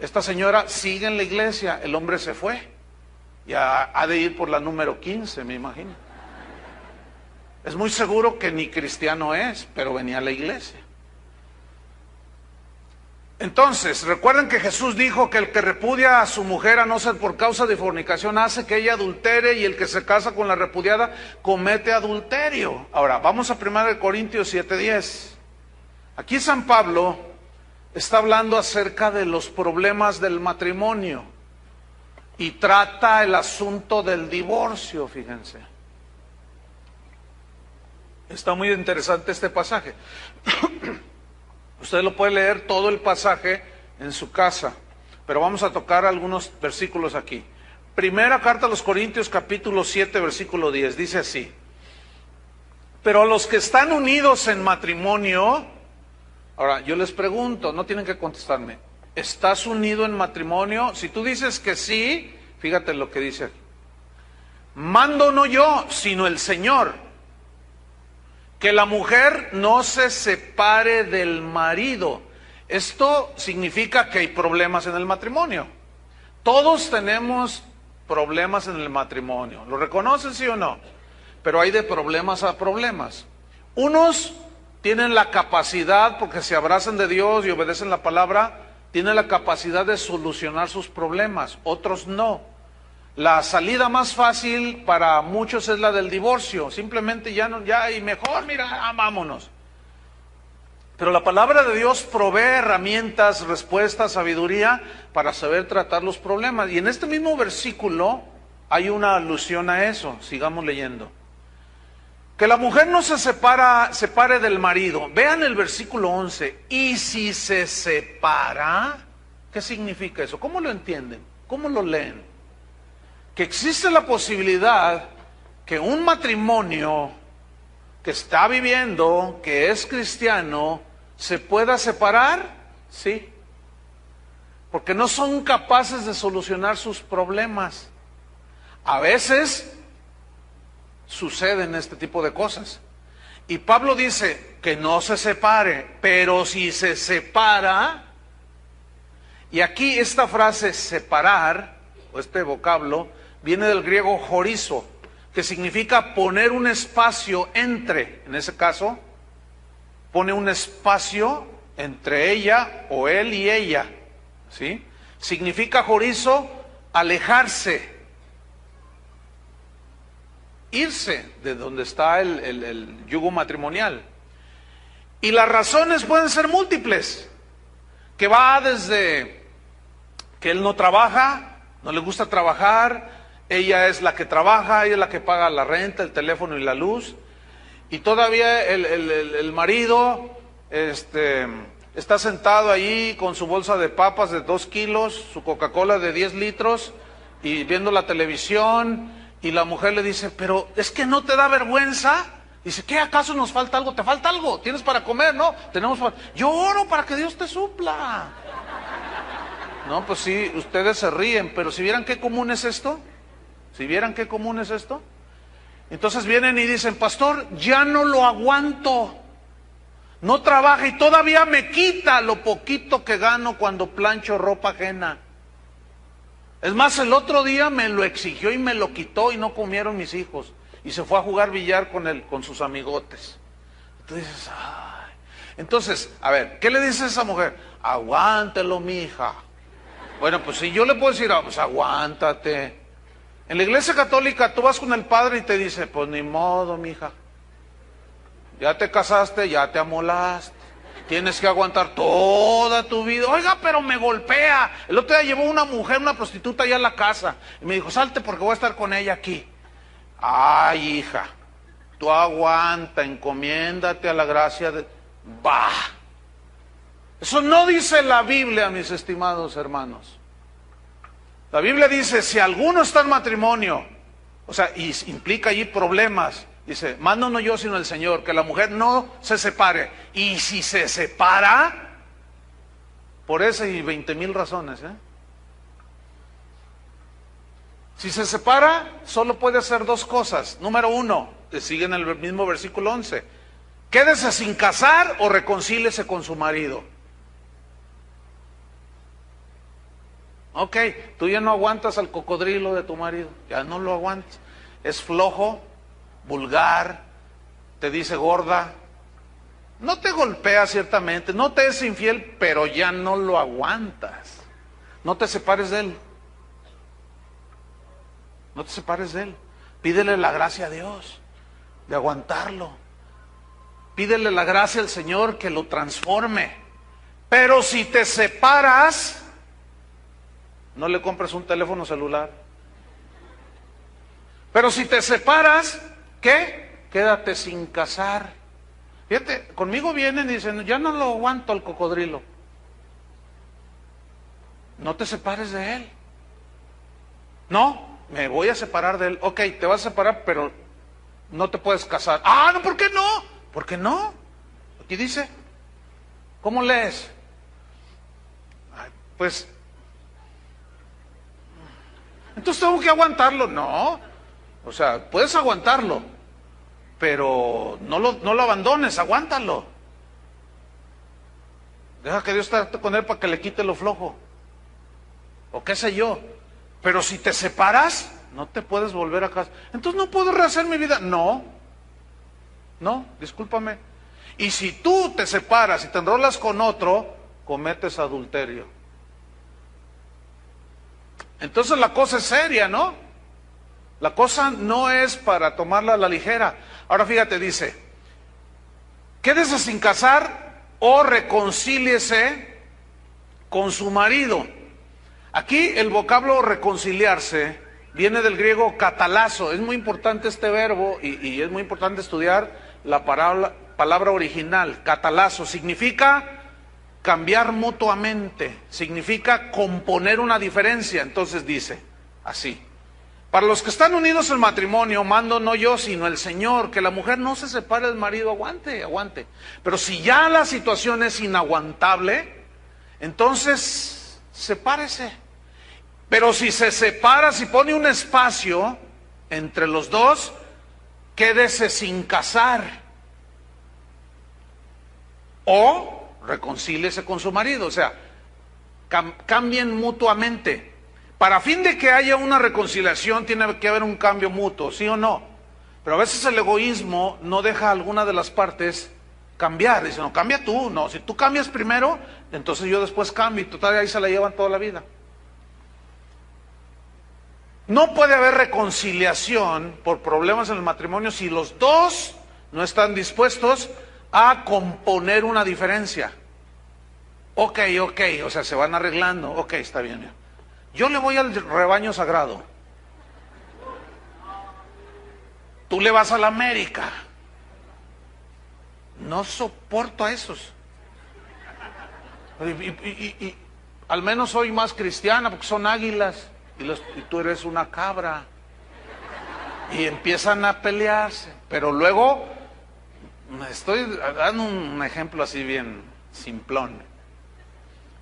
Esta señora sigue en la iglesia, el hombre se fue. Ya ha de ir por la número 15, me imagino. Es muy seguro que ni cristiano es, pero venía a la iglesia. Entonces, recuerden que Jesús dijo que el que repudia a su mujer a no ser por causa de fornicación hace que ella adultere, y el que se casa con la repudiada comete adulterio. Ahora, vamos a 1 Corintios 7:10. Aquí San Pablo está hablando acerca de los problemas del matrimonio y trata el asunto del divorcio, fíjense. Está muy interesante este pasaje. Usted lo puede leer todo el pasaje en su casa, pero vamos a tocar algunos versículos aquí. Primera carta a los Corintios, capítulo 7, versículo 10, dice así: pero a los que están unidos en matrimonio, ahora yo les pregunto, no tienen que contestarme, ¿estás unido en matrimonio? Si tú dices que sí, fíjate lo que dice aquí: mando no yo, sino el Señor, que la mujer no se separe del marido. Esto significa que hay problemas en el matrimonio. Todos tenemos problemas en el matrimonio. ¿Lo reconocen, sí o no? Pero hay de problemas a problemas. Unos tienen la capacidad, porque se abrazan de Dios y obedecen la palabra, tienen la capacidad de solucionar sus problemas. Otros no. La salida más fácil para muchos es la del divorcio. Simplemente ya y mejor, mira, vámonos. Pero la palabra de Dios provee herramientas, respuestas, sabiduría para saber tratar los problemas. Y en este mismo versículo hay una alusión a eso. Sigamos leyendo. Que la mujer no se separe del marido. Vean el versículo 11. Y si se separa, ¿qué significa eso? ¿Cómo lo entienden? ¿Cómo lo leen? Que existe la posibilidad que un matrimonio que está viviendo, que es cristiano, se pueda separar, sí, porque no son capaces de solucionar sus problemas. A veces suceden este tipo de cosas. Y Pablo dice que no se separe, pero si se separa, y aquí esta frase separar, o este vocablo, viene del griego horizo, que significa poner un espacio entre, en ese caso, pone un espacio entre ella o él y ella, ¿sí? Significa horizo, alejarse, irse de donde está el yugo matrimonial. Y las razones pueden ser múltiples, que va desde que él no trabaja, no le gusta trabajar, ella es la que trabaja, ella es la que paga la renta, el teléfono y la luz, y todavía el marido está sentado ahí con su bolsa de papas de 2 kilos, su Coca-Cola de 10 litros, y viendo la televisión. Y la mujer le dice, pero es que no te da vergüenza. Dice, ¿qué acaso nos falta algo? ¿Te falta algo? ¿Tienes para comer? No, tenemos para... Yo oro para que Dios te supla. No, pues sí, ustedes se ríen, pero si vieran qué común es esto, si vieran qué común es esto, entonces vienen y dicen, pastor, ya no lo aguanto. No trabaja y todavía me quita lo poquito que gano cuando plancho ropa ajena. Es más, el otro día me lo exigió y me lo quitó y no comieron mis hijos. Y se fue a jugar billar con sus amigotes. Entonces dices, ay. Entonces, a ver, ¿qué le dice a esa mujer? Aguántelo, mija. Bueno, pues si yo le puedo decir, pues aguántate. En la iglesia católica tú vas con el padre y te dice, pues ni modo, mija. Ya te casaste, ya te amolaste. Tienes que aguantar toda tu vida. Oiga, pero me golpea. El otro día llevó una mujer, una prostituta allá a la casa. Y me dijo, salte porque voy a estar con ella aquí. Ay, hija, tú aguanta, encomiéndate a la gracia de... Bah. Eso no dice la Biblia, mis estimados hermanos. La Biblia dice, si alguno está en matrimonio, o sea, y implica allí problemas, dice, mando no yo sino el Señor, que la mujer no se separe. Y si se separa, por esa y 20,000 razones, si se separa, solo puede hacer 2 cosas. Número 1, sigue en el mismo versículo 11. Quédese sin casar o reconcíliese con su marido. Ok, tú ya no aguantas al cocodrilo de tu marido, ya no lo aguantas. Es flojo, vulgar, te dice gorda, no te golpea ciertamente, no te es infiel, pero ya no lo aguantas. No te separes de él. No te separes de él. Pídele la gracia a Dios de aguantarlo. Pídele la gracia al Señor que lo transforme. Pero si te separas, no le compres un teléfono celular. Pero si te separas, ¿qué? Quédate sin casar. Fíjate, conmigo vienen y dicen, ya no lo aguanto al cocodrilo. No te separes de él. No, me voy a separar de él. Ok, te vas a separar, pero no te puedes casar. Ah, no, ¿por qué no? ¿Por qué no? Aquí dice. ¿Cómo lees? Ay, pues, entonces tengo que aguantarlo. No, o sea, puedes aguantarlo, pero no lo abandones, aguántalo. Deja que Dios esté con él para que le quite lo flojo. O qué sé yo. Pero si te separas, no te puedes volver a casa. Entonces no puedo rehacer mi vida. No, discúlpame. Y si tú te separas y te enrolas con otro, cometes adulterio. Entonces la cosa es seria, ¿no? La cosa no es para tomarla a la ligera. Ahora fíjate, dice, quédese sin casar o reconcíliese con su marido. Aquí el vocablo reconciliarse viene del griego catalazo. Es muy importante este verbo y es muy importante estudiar la palabra original. Catalazo significa cambiar mutuamente, significa componer una diferencia. Entonces dice así: para los que están unidos en matrimonio, mando no yo sino el Señor, que la mujer no se separe del marido. Aguante. Pero si ya la situación es inaguantable, entonces sepárese. Pero si se separa, si pone un espacio entre los dos, quédese sin casar. O reconcíliese con su marido. O sea, cambien mutuamente. Para fin de que haya una reconciliación, tiene que haber un cambio mutuo, ¿sí o no? Pero a veces el egoísmo no deja a alguna de las partes cambiar. Dice, no, cambia tú. No, si tú cambias primero, entonces yo después cambio. Y total, ahí se la llevan toda la vida. No puede haber reconciliación por problemas en el matrimonio si los dos no están dispuestos a componer una diferencia. Ok, o sea, se van arreglando. Ok, está bien. Yo le voy al rebaño sagrado. Tú le vas a la América. No soporto a esos. Y al menos soy más cristiana porque son águilas y tú eres una cabra. Y empiezan a pelearse. Pero luego, estoy dando un ejemplo así bien simplón.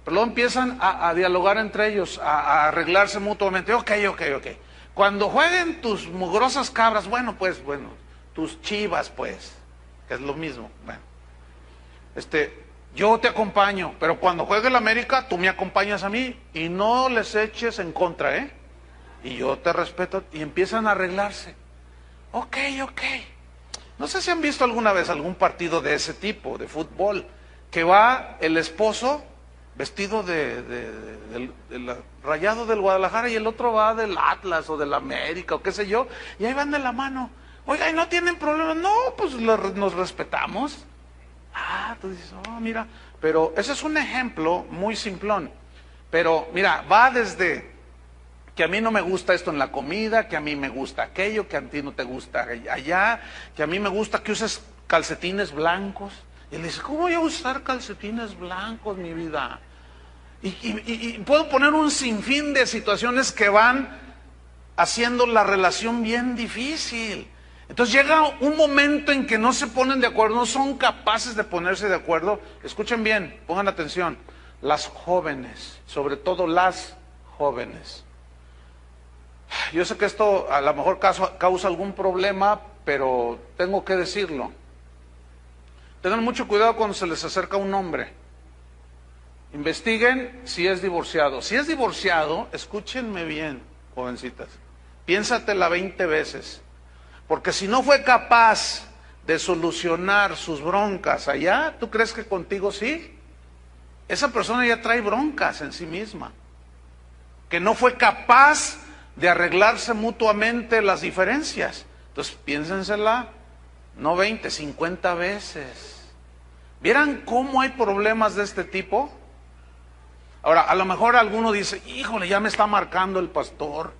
Pero luego empiezan a dialogar entre ellos, a arreglarse mutuamente. Ok. Cuando jueguen tus mugrosas cabras, bueno, tus chivas, pues, que es lo mismo. Bueno, yo te acompaño, pero cuando juegue el América, tú me acompañas a mí y no les eches en contra, ¿eh? Y yo te respeto y empiezan a arreglarse. Ok. No sé si han visto alguna vez algún partido de ese tipo, de fútbol, que va el esposo vestido del Rayado del Guadalajara y el otro va del Atlas o del América o qué sé yo, y ahí van de la mano. Oiga, ¿y no tienen problemas? No, pues nos respetamos. Tú dices, mira, pero ese es un ejemplo muy simplón. Pero mira, va desde que a mí no me gusta esto en la comida, que a mí me gusta aquello, que a ti no te gusta allá, que a mí me gusta que uses calcetines blancos. Y él dice, ¿cómo voy a usar calcetines blancos, mi vida? Y puedo poner un sinfín de situaciones que van haciendo la relación bien difícil. Entonces llega un momento en que no se ponen de acuerdo, no son capaces de ponerse de acuerdo. Escuchen bien, pongan atención. Las jóvenes, sobre todo las jóvenes. Yo sé que esto a lo mejor causa algún problema, pero tengo que decirlo. Tengan mucho cuidado cuando se les acerca un hombre. Investiguen si es divorciado. Si es divorciado, escúchenme bien, jovencitas. Piénsatela 20 veces. Porque si no fue capaz de solucionar sus broncas allá, ¿tú crees que contigo sí? Esa persona ya trae broncas en sí misma. Que no fue capaz de arreglarse mutuamente las diferencias. Entonces piénsensela, no 20, 50 veces. ¿Vieran cómo hay problemas de este tipo? Ahora, a lo mejor alguno dice, híjole, ya me está marcando el pastor,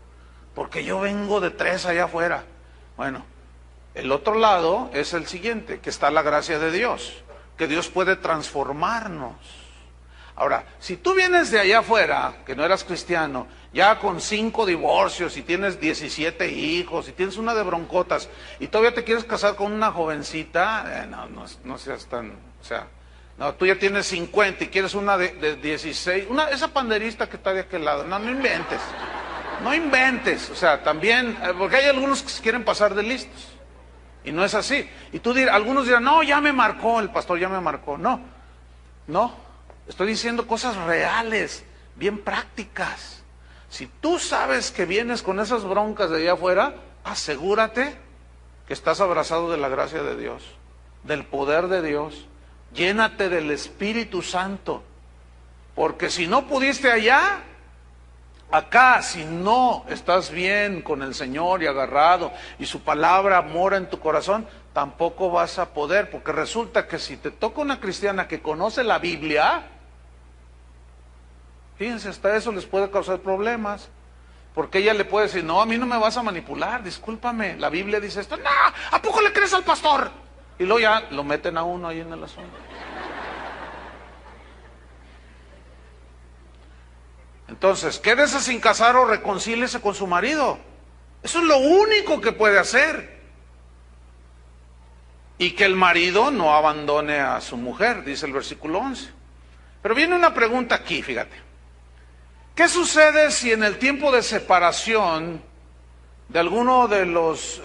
porque yo vengo de 3 allá afuera. Bueno, el otro lado es el siguiente, que está la gracia de Dios, que Dios puede transformarnos. Ahora, si tú vienes de allá afuera, que no eras cristiano, ya con 5 divorcios y tienes 17 hijos y tienes una de broncotas y todavía te quieres casar con una jovencita, no seas tan, o sea, no, tú ya tienes 50 y quieres una de 16, esa panderista que está de aquel lado, no inventes, o sea, también, porque hay algunos que se quieren pasar de listos y no es así. Y algunos dirán, no, ya me marcó, el pastor ya me marcó. No, estoy diciendo cosas reales, bien prácticas. Si tú sabes que vienes con esas broncas de allá afuera, asegúrate que estás abrazado de la gracia de Dios, del poder de Dios. Llénate del Espíritu Santo, porque si no pudiste allá, acá, si no estás bien con el Señor y agarrado y su palabra mora en tu corazón, tampoco vas a poder, porque resulta que si te toca una cristiana que conoce la Biblia, fíjense, hasta eso les puede causar problemas, porque ella le puede decir, no, a mí no me vas a manipular, discúlpame, la Biblia dice esto, no, ¿a poco le crees al pastor? Y luego ya lo meten a uno ahí en el asunto. Entonces, quédese sin casar o reconcíliese con su marido. Eso es lo único que puede hacer. Y que el marido no abandone a su mujer, dice el versículo 11. Pero viene una pregunta aquí, fíjate. ¿Qué sucede si en el tiempo de separación de alguno de los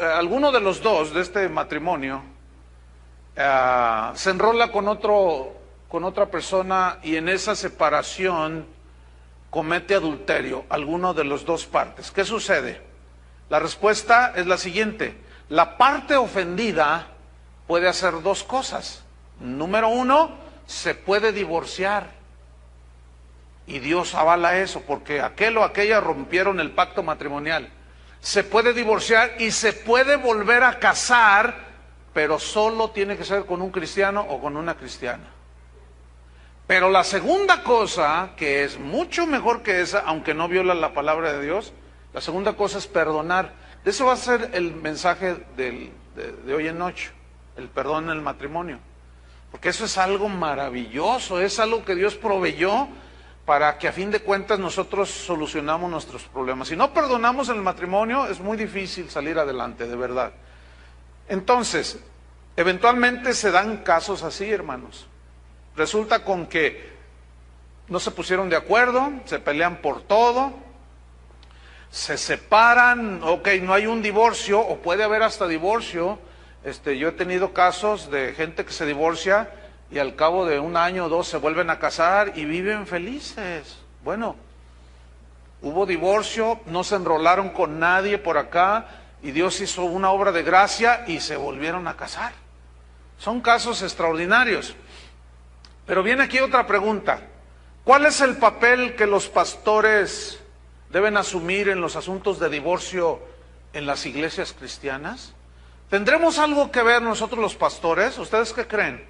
dos de este matrimonio se enrola con otra persona y en esa separación comete adulterio, alguno de las dos partes? ¿Qué sucede? La respuesta es la siguiente: la parte ofendida puede hacer dos cosas. Número uno, se puede divorciar. Y Dios avala eso, porque aquel o aquella rompieron el pacto matrimonial. Se puede divorciar y se puede volver a casar, pero solo tiene que ser con un cristiano o con una cristiana. Pero la segunda cosa, que es mucho mejor que esa, aunque no viola la palabra de Dios, la segunda cosa es perdonar. De eso va a ser el mensaje de hoy en noche, el perdón en el matrimonio. Porque eso es algo maravilloso, es algo que Dios proveyó para que a fin de cuentas nosotros solucionamos nuestros problemas. Si no perdonamos en el matrimonio, es muy difícil salir adelante, de verdad. Entonces, eventualmente se dan casos así, hermanos. Resulta con que no se pusieron de acuerdo, se pelean por todo, se separan, ok, no hay un divorcio, o puede haber hasta divorcio. Yo he tenido casos de gente que se divorcia y al cabo de un año o dos se vuelven a casar y viven felices. Bueno, hubo divorcio, no se enrolaron con nadie por acá y Dios hizo una obra de gracia y se volvieron a casar. Son casos extraordinarios. Pero viene aquí otra pregunta: ¿cuál es el papel que los pastores deben asumir en los asuntos de divorcio en las iglesias cristianas? ¿Tendremos algo que ver nosotros los pastores? ¿Ustedes qué creen?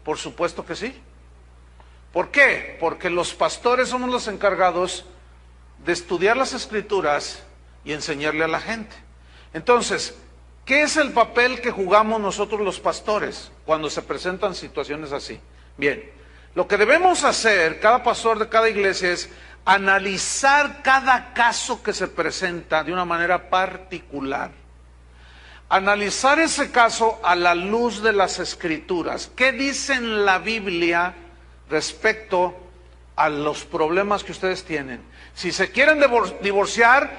Por supuesto que sí. ¿Por qué? Porque los pastores somos los encargados de estudiar las Escrituras y enseñarle a la gente. Entonces, ¿qué es el papel que jugamos nosotros los pastores cuando se presentan situaciones así? Bien, lo que debemos hacer, cada pastor de cada iglesia, es analizar cada caso que se presenta de una manera particular. Analizar ese caso a la luz de las Escrituras. ¿Qué dice en la Biblia respecto a los problemas que ustedes tienen? Si se quieren divorciar,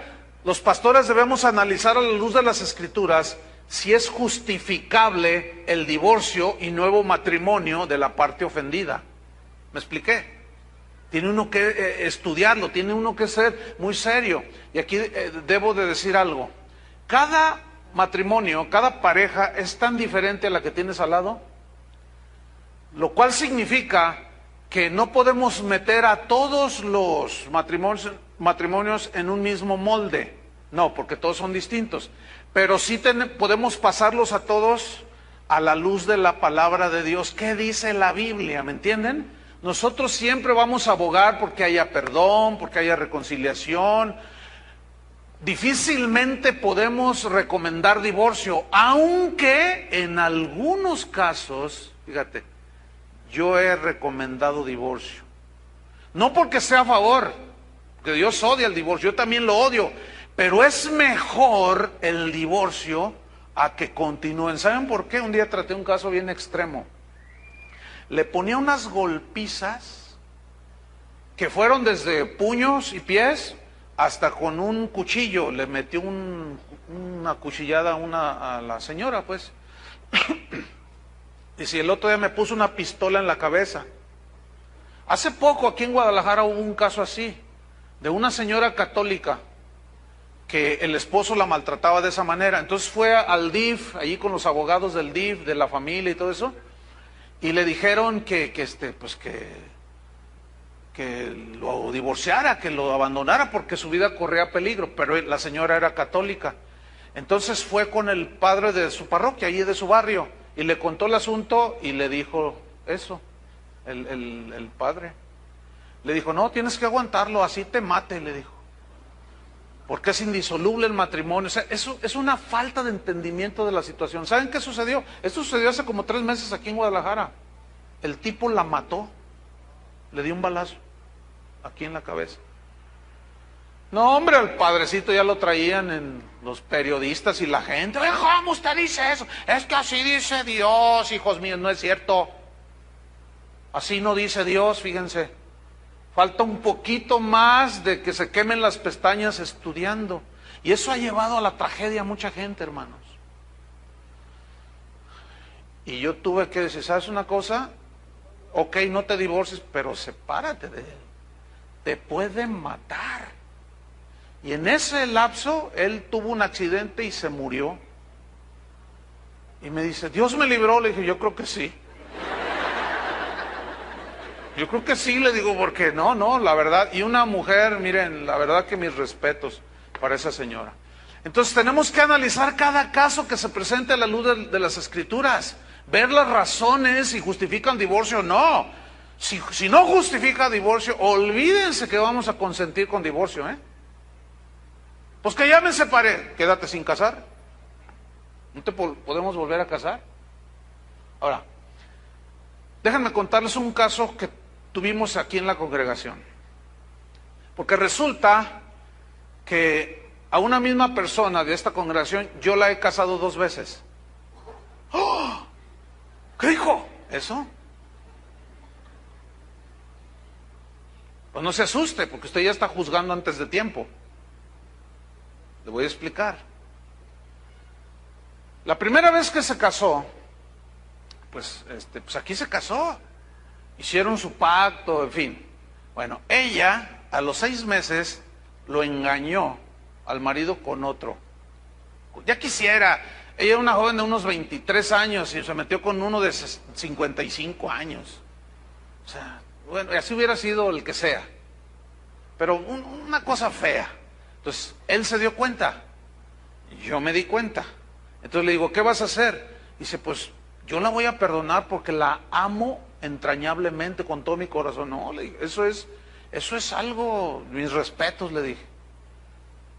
los pastores debemos analizar a la luz de las Escrituras si es justificable el divorcio y nuevo matrimonio de la parte ofendida. ¿Me expliqué? Tiene uno que estudiarlo, tiene uno que ser muy serio. Y aquí debo de decir algo. Cada matrimonio, cada pareja es tan diferente a la que tienes al lado, lo cual significa que no podemos meter a todos los matrimonios en un mismo molde. No, porque todos son distintos. Pero sí podemos pasarlos a todos a la luz de la palabra de Dios. ¿Qué dice la Biblia? ¿Me entienden? Nosotros siempre vamos a abogar porque haya perdón, porque haya reconciliación. Difícilmente podemos recomendar divorcio, aunque en algunos casos, fíjate, yo he recomendado divorcio. No porque sea a favor, que Dios odia el divorcio, yo también lo odio, pero es mejor el divorcio a que continúen. ¿Saben por qué? Un día traté un caso bien extremo. Le ponía unas golpizas que fueron desde puños y pies hasta con un cuchillo. Le metió una cuchillada a la señora, pues. Y si el otro día me puso una pistola en la cabeza. Hace poco aquí en Guadalajara hubo un caso así, de una señora católica que el esposo la maltrataba de esa manera. Entonces fue al DIF, allí con los abogados del DIF, de la familia y todo eso, y le dijeron que lo divorciara, que lo abandonara porque su vida corría peligro, pero la señora era católica. Entonces fue con el padre de su parroquia, allí de su barrio, y le contó el asunto y le dijo eso, el padre. Le dijo, no, tienes que aguantarlo, así te mate, le dijo. Porque es indisoluble el matrimonio. O sea, eso es una falta de entendimiento de la situación. ¿Saben qué sucedió? Esto sucedió hace como 3 meses aquí en Guadalajara. El tipo la mató, le dio un balazo aquí en la cabeza. No, hombre, al padrecito ya lo traían en los periodistas y la gente. ¿Cómo usted dice eso? Es que así dice Dios, hijos míos, no es cierto. Así no dice Dios, fíjense. Falta un poquito más de que se quemen las pestañas estudiando. Y eso ha llevado a la tragedia a mucha gente, hermanos. Y yo tuve que decir, ¿sabes una cosa? Ok, no te divorcies, pero sepárate de él. Te pueden matar. Y en ese lapso, él tuvo un accidente y se murió. Y me dice, ¿Dios me libró? Le dije, yo creo que sí. Yo creo que sí, le digo, porque no, la verdad. Y una mujer, miren, la verdad que mis respetos para esa señora. Entonces tenemos que analizar cada caso que se presente a la luz de las Escrituras. Ver las razones si justifican divorcio o no. Si no justifica divorcio, olvídense que vamos a consentir con divorcio, ¿eh? Pues que ya me separé, quédate sin casar. ¿No te podemos volver a casar? Ahora, déjenme contarles un caso que tuvimos aquí en la congregación. Porque resulta que a una misma persona de esta congregación yo la he casado 2 veces. ¡Oh! ¿Qué dijo? ¿Eso? Pues no se asuste, porque usted ya está juzgando antes de tiempo. Le voy a explicar. La primera vez que se casó, pues aquí se casó. Hicieron su pacto, en fin. Bueno, ella a los 6 meses lo engañó al marido con otro. Ya quisiera. Ella era una joven de unos 23 años y se metió con uno de 55 años. O sea, bueno, así hubiera sido el que sea. Pero una cosa fea. Entonces, él se dio cuenta. Yo me di cuenta. Entonces le digo, ¿qué vas a hacer? Dice, pues yo la voy a perdonar porque la amo entrañablemente con todo mi corazón. No, le dije, eso es algo, mis respetos, le dije.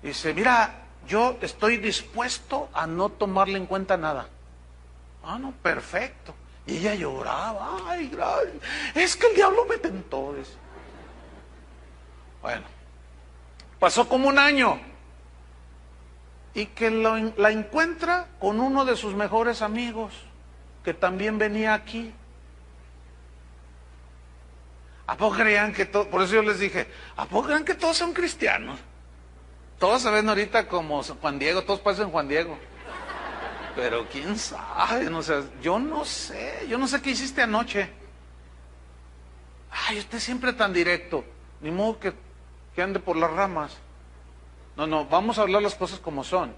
Dice, mira, yo estoy dispuesto a no tomarle en cuenta nada. Ah, no, perfecto. Y ella lloraba, ay, gracias. Es que el diablo me tentó. Dice. Bueno, pasó como un año. Y que la encuentra con uno de sus mejores amigos, que también venía aquí. ¿A poco creían que todos, por eso yo les dije, ¿a poco creían que todos son cristianos? Todos se ven ahorita como Juan Diego, todos parecen Juan Diego. Pero quién sabe, no sé, yo no sé qué hiciste anoche. Ay, usted siempre tan directo, ni modo que ande por las ramas. No, vamos a hablar las cosas como son.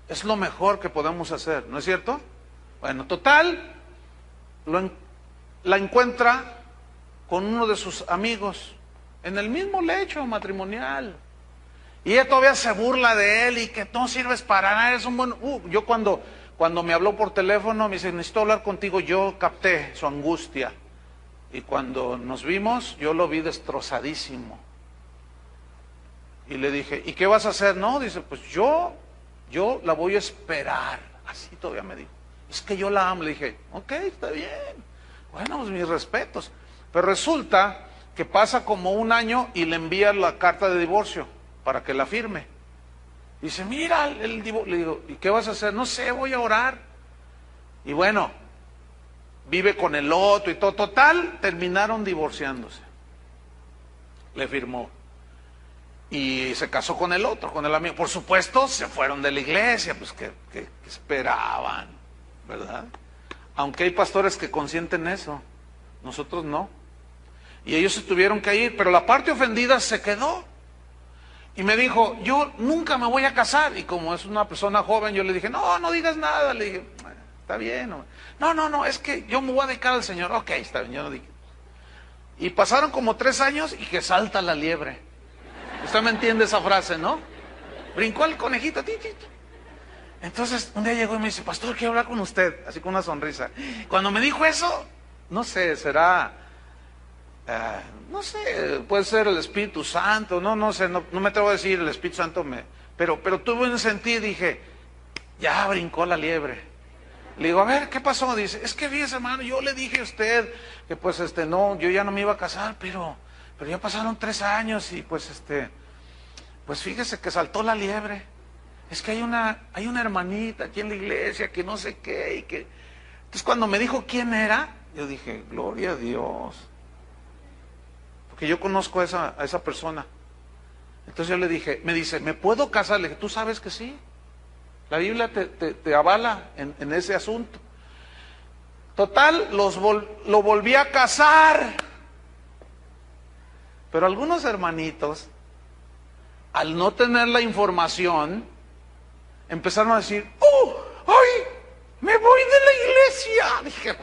Es lo mejor que podemos hacer, ¿no es cierto? Bueno, total, la encuentra con uno de sus amigos en el mismo lecho matrimonial. Y ella todavía se burla de él y que no sirves para nada, eres un buen... yo cuando me habló por teléfono me dice, necesito hablar contigo, yo capté su angustia. Y cuando nos vimos, yo lo vi destrozadísimo. Y le dije, ¿y qué vas a hacer? No, dice, pues yo la voy a esperar. Así todavía me dijo. Es que yo la amo. Le dije, ok, está bien. Bueno, pues mis respetos. Pero resulta que pasa como un año y le envía la carta de divorcio para que la firme. Dice, mira el divorcio. Le digo, ¿y qué vas a hacer? No sé, voy a orar. Y bueno, vive con el otro y todo. Total, terminaron divorciándose. Le firmó. Y se casó con el otro, con el amigo. Por supuesto, se fueron de la iglesia, pues que esperaban, ¿verdad? Aunque hay pastores que consienten eso, nosotros no. Y ellos se tuvieron que ir, pero la parte ofendida se quedó. Y me dijo, yo nunca me voy a casar. Y como es una persona joven, yo le dije, no digas nada. Le dije, está bien. No, es que yo me voy a dedicar al Señor. Ok, está bien, yo no dije. Y pasaron como 3 años y que salta la liebre. Usted me entiende esa frase, ¿no? Brincó el conejito. Entonces, un día llegó y me dice, pastor, quiero hablar con usted. Así con una sonrisa. Cuando me dijo eso, no sé, será... no sé, puede ser el Espíritu Santo, no sé, no me atrevo a decir el Espíritu Santo pero tuve un sentido y dije, ya brincó la liebre. Le digo, a ver, ¿qué pasó? Dice, es que fíjese, hermano, yo le dije a usted que pues no, yo ya no me iba a casar, pero ya pasaron 3 años y pues pues fíjese que saltó la liebre. Es que hay una hermanita aquí en la iglesia que no sé qué y que... Entonces cuando me dijo quién era, yo dije, gloria a Dios. porque yo conozco a esa persona. Entonces yo le dije, me dice, ¿me puedo casar? Le dije, ¿tú sabes que sí? La Biblia te avala en ese asunto. Total, lo volví a casar. Pero algunos hermanitos, al no tener la información, empezaron a decir, ¡oh! ¡Ay! ¡Me voy de la iglesia! Dije,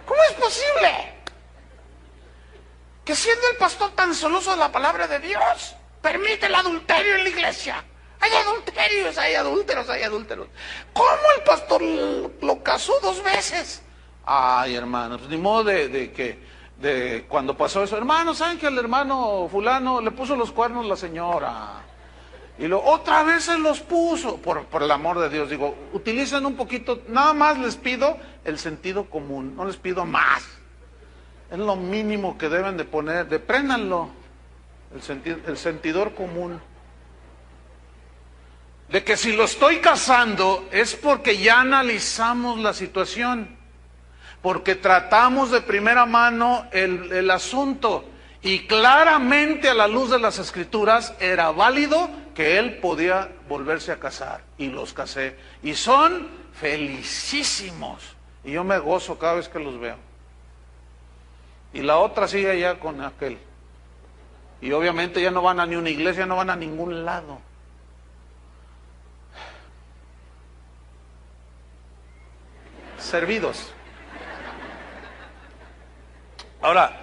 ¿cómo es posible que siendo el pastor tan celoso de la palabra de Dios, permite el adulterio en la iglesia? Hay adulterios, hay adúlteros, hay adúlteros. ¿Cómo el pastor lo casó 2 veces? Ay, hermanos, pues ni modo de cuando pasó eso, hermanos, ¿saben que al hermano fulano le puso los cuernos la señora? Y otra vez se los puso, por el amor de Dios, digo, utilicen un poquito, nada más les pido el sentido común, no les pido más. Es lo mínimo que deben de poner, depréndanlo, el sentidor común. De que si lo estoy casando es porque ya analizamos la situación, porque tratamos de primera mano el asunto, y claramente a la luz de las Escrituras era válido que él podía volverse a casar, y los casé, y son felicísimos, y yo me gozo cada vez que los veo. Y la otra sigue allá con aquel, y obviamente ya no van a ni una iglesia, no van a ningún lado. Servidos. Ahora,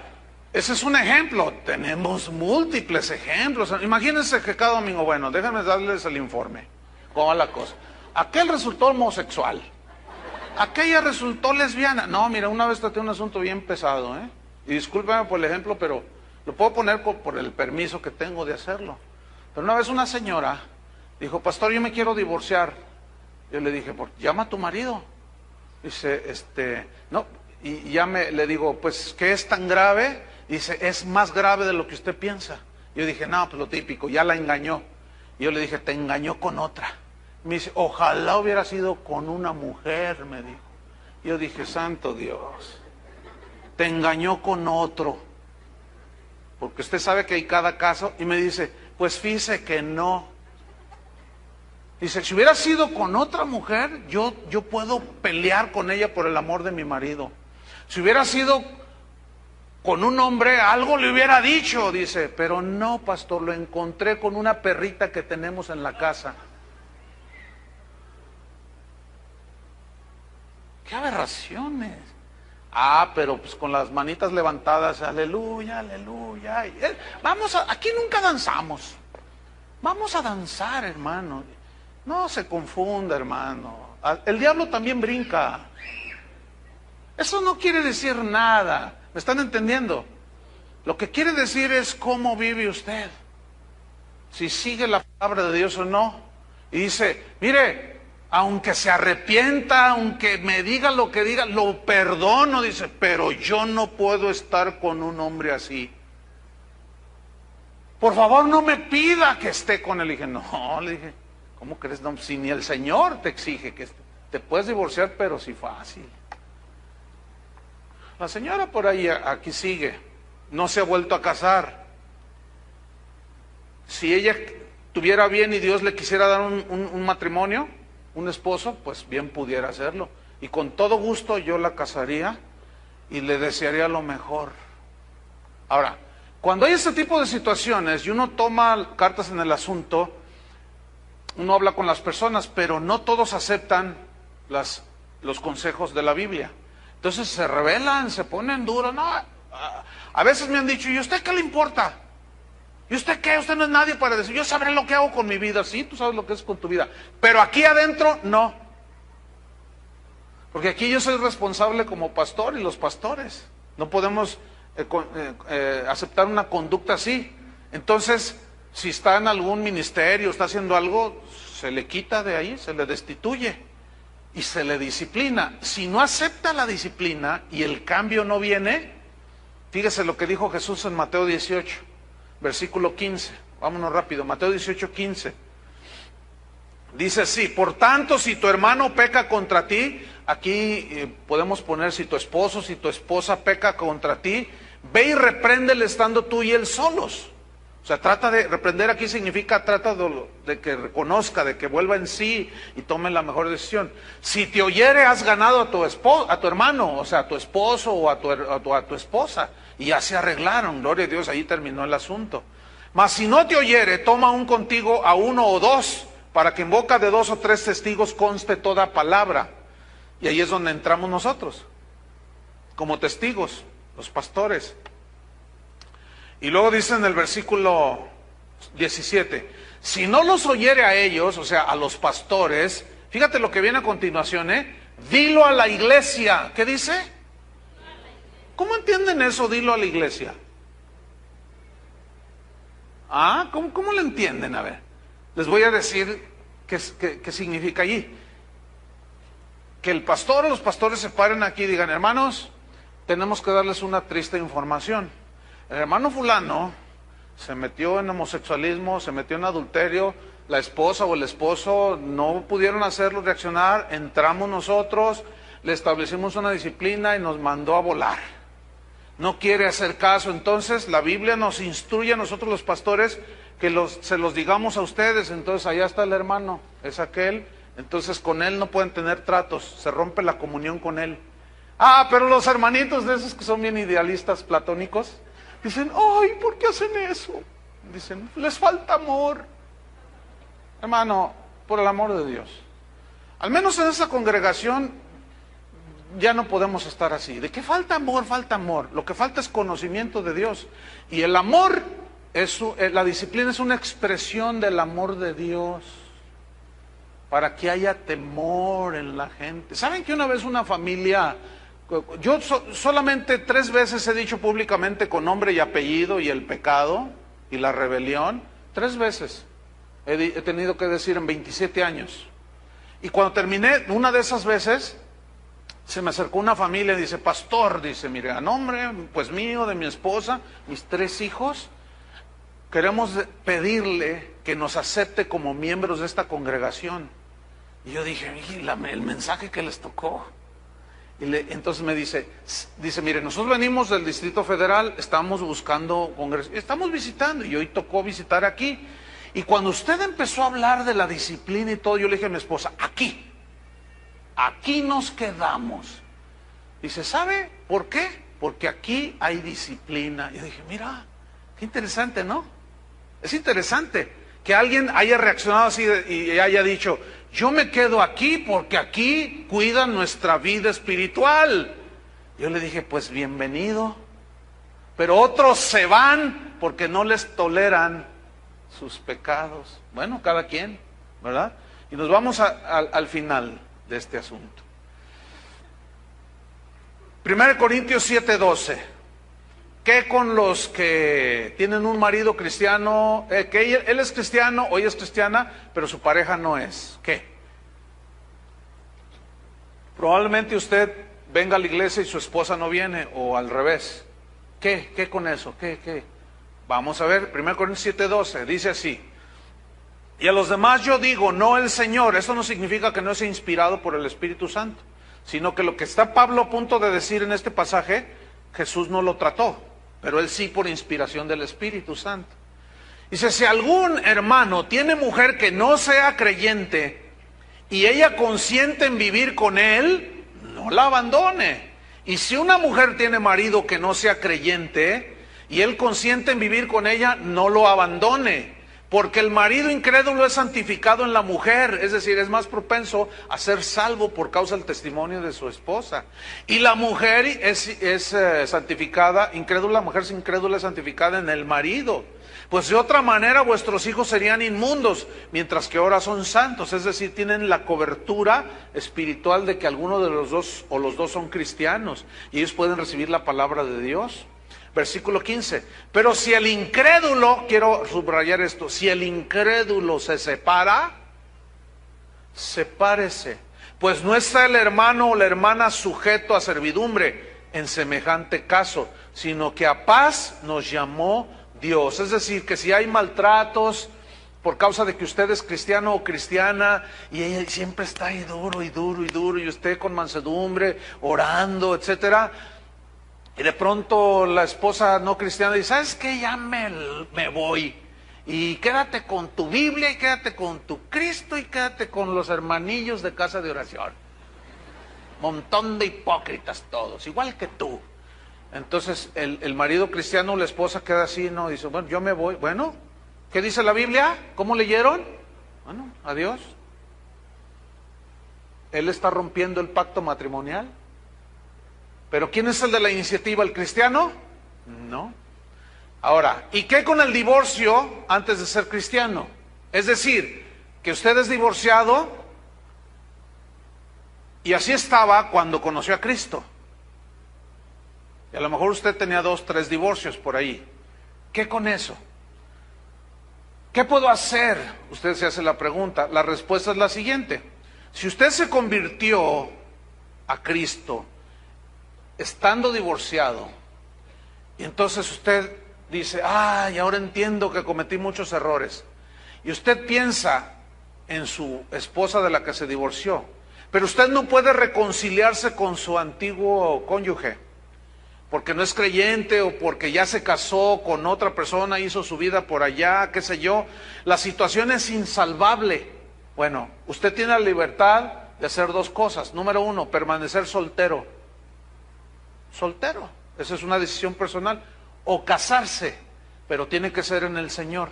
ese es un ejemplo, tenemos múltiples ejemplos. Imagínense que cada domingo, bueno, déjenme darles el informe, cómo va la cosa. Aquel resultó homosexual, aquella resultó lesbiana. No, mira, una vez traté un asunto bien pesado, y discúlpeme por el ejemplo, pero lo puedo poner por el permiso que tengo de hacerlo. Pero una vez una señora dijo, pastor, yo me quiero divorciar. Yo le dije, llama a tu marido. Dice, no, y ya le digo, pues, ¿qué es tan grave? Dice, es más grave de lo que usted piensa. Yo dije, no, pues lo típico, ya la engañó. Y yo le dije, te engañó con otra. Me dice, ojalá hubiera sido con una mujer, me dijo. Yo dije, santo Dios, te engañó con otro. Porque usted sabe que hay cada caso. Y me dice, pues fíjese que no. Dice, si hubiera sido con otra mujer, yo puedo pelear con ella por el amor de mi marido. Si hubiera sido con un hombre, algo le hubiera dicho, dice, pero no, pastor, lo encontré con una perrita que tenemos en la casa. ¡Qué aberraciones! Ah, pero pues con las manitas levantadas, aleluya, aleluya. Aquí nunca danzamos. Vamos a danzar, hermano. No se confunda, hermano. El diablo también brinca. Eso no quiere decir nada. ¿Me están entendiendo? Lo que quiere decir es cómo vive usted. Si sigue la palabra de Dios o no. Y dice, mire, aunque se arrepienta, aunque me diga lo que diga, lo perdono, dice, pero yo no puedo estar con un hombre así. Por favor, no me pida que esté con él. Le dije, no, le dije, ¿cómo crees? No, si ni el Señor te exige que te puedes divorciar, pero sí fácil. La señora por ahí, aquí sigue, no se ha vuelto a casar. Si ella tuviera bien y Dios le quisiera dar un matrimonio, un esposo, pues bien pudiera hacerlo. Y con todo gusto yo la casaría y le desearía lo mejor. Ahora, cuando hay este tipo de situaciones y uno toma cartas en el asunto, uno habla con las personas, pero no todos aceptan los consejos de la Biblia. Entonces se rebelan, se ponen duros. No, a veces me han dicho, ¿y usted qué le importa? ¿Y usted qué? Usted no es nadie para decir, yo sabré lo que hago con mi vida. Sí, tú sabes lo que es con tu vida. Pero aquí adentro, no. Porque aquí yo soy responsable como pastor y los pastores. No podemos aceptar una conducta así. Entonces, si está en algún ministerio, está haciendo algo, se le quita de ahí, se le destituye y se le disciplina. Si no acepta la disciplina y el cambio no viene, fíjese lo que dijo Jesús en Mateo 18, versículo 15. Vámonos rápido, Mateo 18, 15. Dice así, por tanto, si tu hermano peca contra ti, aquí podemos poner, si tu esposo, si tu esposa peca contra ti, ve y repréndele estando tú y él solos. O sea, trata de reprender, aquí significa trata de que reconozca, de que vuelva en sí y tome la mejor decisión. Si te oyere, has ganado a tu hermano, o sea, a tu esposo o a tu esposa, y ya se arreglaron, gloria a Dios, ahí terminó el asunto. Mas si no te oyere, toma aún contigo a uno o dos, para que en boca de 2 o 3 testigos conste toda palabra. Y ahí es donde entramos nosotros, como testigos, los pastores. Y luego dice en el versículo 17, si no los oyere a ellos, o sea, a los pastores, fíjate lo que viene a continuación, dilo a la iglesia. ¿Qué dice? ¿Cómo entienden eso, dilo a la iglesia? ¿Cómo lo entienden? A ver, les voy a decir qué significa allí. Que el pastor o los pastores se paren aquí y digan, hermanos, tenemos que darles una triste información. El hermano fulano se metió en homosexualismo, se metió en adulterio, la esposa o el esposo no pudieron hacerlo reaccionar, entramos nosotros, le establecimos una disciplina y nos mandó a volar. No quiere hacer caso, entonces la Biblia nos instruye a nosotros los pastores que se los digamos a ustedes. Entonces allá está el hermano, es aquel, entonces con él no pueden tener tratos, se rompe la comunión con él. Pero los hermanitos de esos que son bien idealistas platónicos, dicen, ay, ¿por qué hacen eso? Dicen, les falta amor. Hermano, por el amor de Dios, al menos en esa congregación ya no podemos estar así. ¿De qué falta amor? Falta amor. Lo que falta es conocimiento de Dios. Y el amor, la disciplina es una expresión del amor de Dios, para que haya temor en la gente. ¿Saben que una vez una familia... Yo solamente 3 veces he dicho públicamente con nombre y apellido y el pecado y la rebelión? 3 veces he tenido que decir en 27 años. Y cuando terminé una de esas veces, se me acercó una familia y dice, pastor, dice, mire, a nombre pues mío, de mi esposa, mis 3 hijos, queremos pedirle que nos acepte como miembros de esta congregación. Y yo dije, el mensaje que les tocó. Entonces me dice, mire, nosotros venimos del Distrito Federal, estamos buscando congreso, estamos visitando, y hoy tocó visitar aquí. Y cuando usted empezó a hablar de la disciplina y todo, yo le dije a mi esposa, aquí nos quedamos. Dice, ¿sabe por qué? Porque aquí hay disciplina. Y yo dije, mira, qué interesante, ¿no? Es interesante que alguien haya reaccionado así y haya dicho, yo me quedo aquí porque aquí cuidan nuestra vida espiritual. Yo le dije, pues bienvenido. Pero otros se van porque no les toleran sus pecados. Bueno, cada quien, ¿verdad? Y nos vamos al final de este asunto. 1 Corintios 7:12. ¿Qué con los que tienen un marido cristiano, que él es cristiano o ella es cristiana, pero su pareja no es? ¿Qué? Probablemente usted venga a la iglesia y su esposa no viene, o al revés. ¿Qué con eso? ¿Qué? Vamos a ver, 1 Corintios 7:12, dice así. Y a los demás yo digo, no el Señor. Eso no significa que no sea inspirado por el Espíritu Santo, sino que lo que está Pablo a punto de decir en este pasaje, Jesús no lo trató, pero él sí por inspiración del Espíritu Santo. Dice, si algún hermano tiene mujer que no sea creyente y ella consiente en vivir con él, no la abandone. Y si una mujer tiene marido que no sea creyente y él consiente en vivir con ella, no lo abandone. Porque el marido incrédulo es santificado en la mujer, es decir, es más propenso a ser salvo por causa del testimonio de su esposa. Y la mujer es santificada, incrédula, la mujer incrédula es santificada en el marido. Pues de otra manera vuestros hijos serían inmundos, mientras que ahora son santos, es decir, tienen la cobertura espiritual de que alguno de los dos o los dos son cristianos y ellos pueden recibir la palabra de Dios. Versículo 15, pero si el incrédulo, quiero subrayar esto, si el incrédulo se separa, sepárese, pues no está el hermano o la hermana sujeto a servidumbre en semejante caso, sino que a paz nos llamó Dios. Es decir, que si hay maltratos, por causa de que usted es cristiano o cristiana y ella siempre está ahí duro y duro y duro y usted con mansedumbre, orando, etcétera. Y de pronto la esposa no cristiana dice, ¿sabes qué? Ya me voy. Y quédate con tu Biblia y quédate con tu Cristo y quédate con los hermanillos de casa de oración. Montón de hipócritas todos, igual que tú. Entonces el marido cristiano, la esposa queda así, no, dice, bueno, yo me voy. Bueno, ¿qué dice la Biblia? ¿Cómo leyeron? Bueno, adiós. Él está rompiendo el pacto matrimonial. ¿Pero quién es el de la iniciativa? ¿El cristiano? No. Ahora, ¿y qué con el divorcio antes de ser cristiano? Es decir, que usted es divorciado y así estaba cuando conoció a Cristo. Y a lo mejor usted tenía 2, 3 divorcios por ahí. ¿Qué con eso? ¿Qué puedo hacer? Usted se hace la pregunta. La respuesta es la siguiente. Si usted se convirtió a Cristo estando divorciado, y entonces usted dice, ay, ahora entiendo que cometí muchos errores, y usted piensa en su esposa de la que se divorció, pero usted no puede reconciliarse con su antiguo cónyuge, porque no es creyente o porque ya se casó con otra persona, hizo su vida por allá, qué sé yo, la situación es insalvable. Bueno, usted tiene la libertad de hacer 2 cosas. Número 1, permanecer soltero. Soltero, esa es una decisión personal. O casarse, pero tiene que ser en el Señor.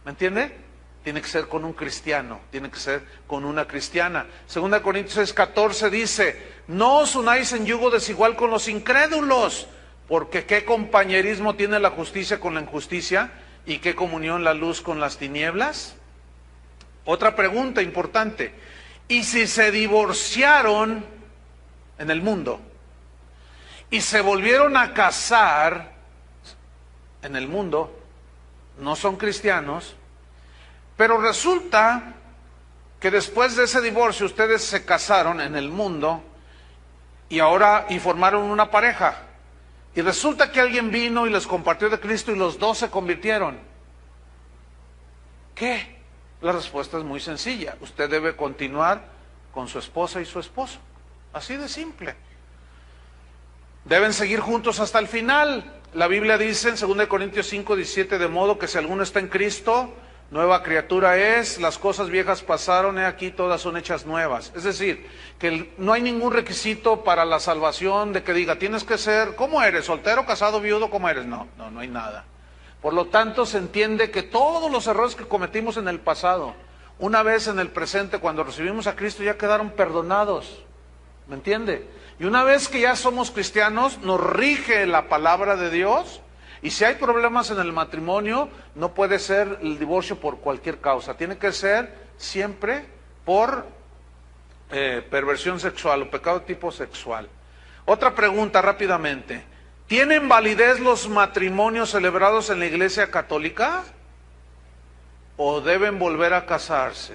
¿Me entiende? Tiene que ser con un cristiano, tiene que ser con una cristiana. 2 Corintios 6:14 dice, no os unáis en yugo desigual con los incrédulos, porque qué compañerismo tiene la justicia con la injusticia y qué comunión la luz con las tinieblas. Otra pregunta importante, ¿y si se divorciaron en el mundo y se volvieron a casar en el mundo, no son cristianos, pero resulta que después de ese divorcio ustedes se casaron en el mundo y formaron una pareja, y resulta que alguien vino y les compartió de Cristo y los 2 se convirtieron? ¿Qué? La respuesta es muy sencilla. Usted debe continuar con su esposa y su esposo. Así de simple. Deben seguir juntos hasta el final. La Biblia dice en 2 Corintios 5:17, de modo que si alguno está en Cristo, nueva criatura es, las cosas viejas pasaron, he aquí todas son hechas nuevas. Es decir, que no hay ningún requisito para la salvación de que diga, tienes que ser, ¿cómo eres? ¿Soltero, casado, viudo? ¿Cómo eres? No hay nada. Por lo tanto, se entiende que todos los errores que cometimos en el pasado, una vez en el presente, cuando recibimos a Cristo, ya quedaron perdonados. ¿Me entiende? Y una vez que ya somos cristianos, nos rige la palabra de Dios. Y si hay problemas en el matrimonio, no puede ser el divorcio por cualquier causa. Tiene que ser siempre por perversión sexual o pecado de tipo sexual. Otra pregunta rápidamente. ¿Tienen validez los matrimonios celebrados en la Iglesia Católica? ¿O deben volver a casarse?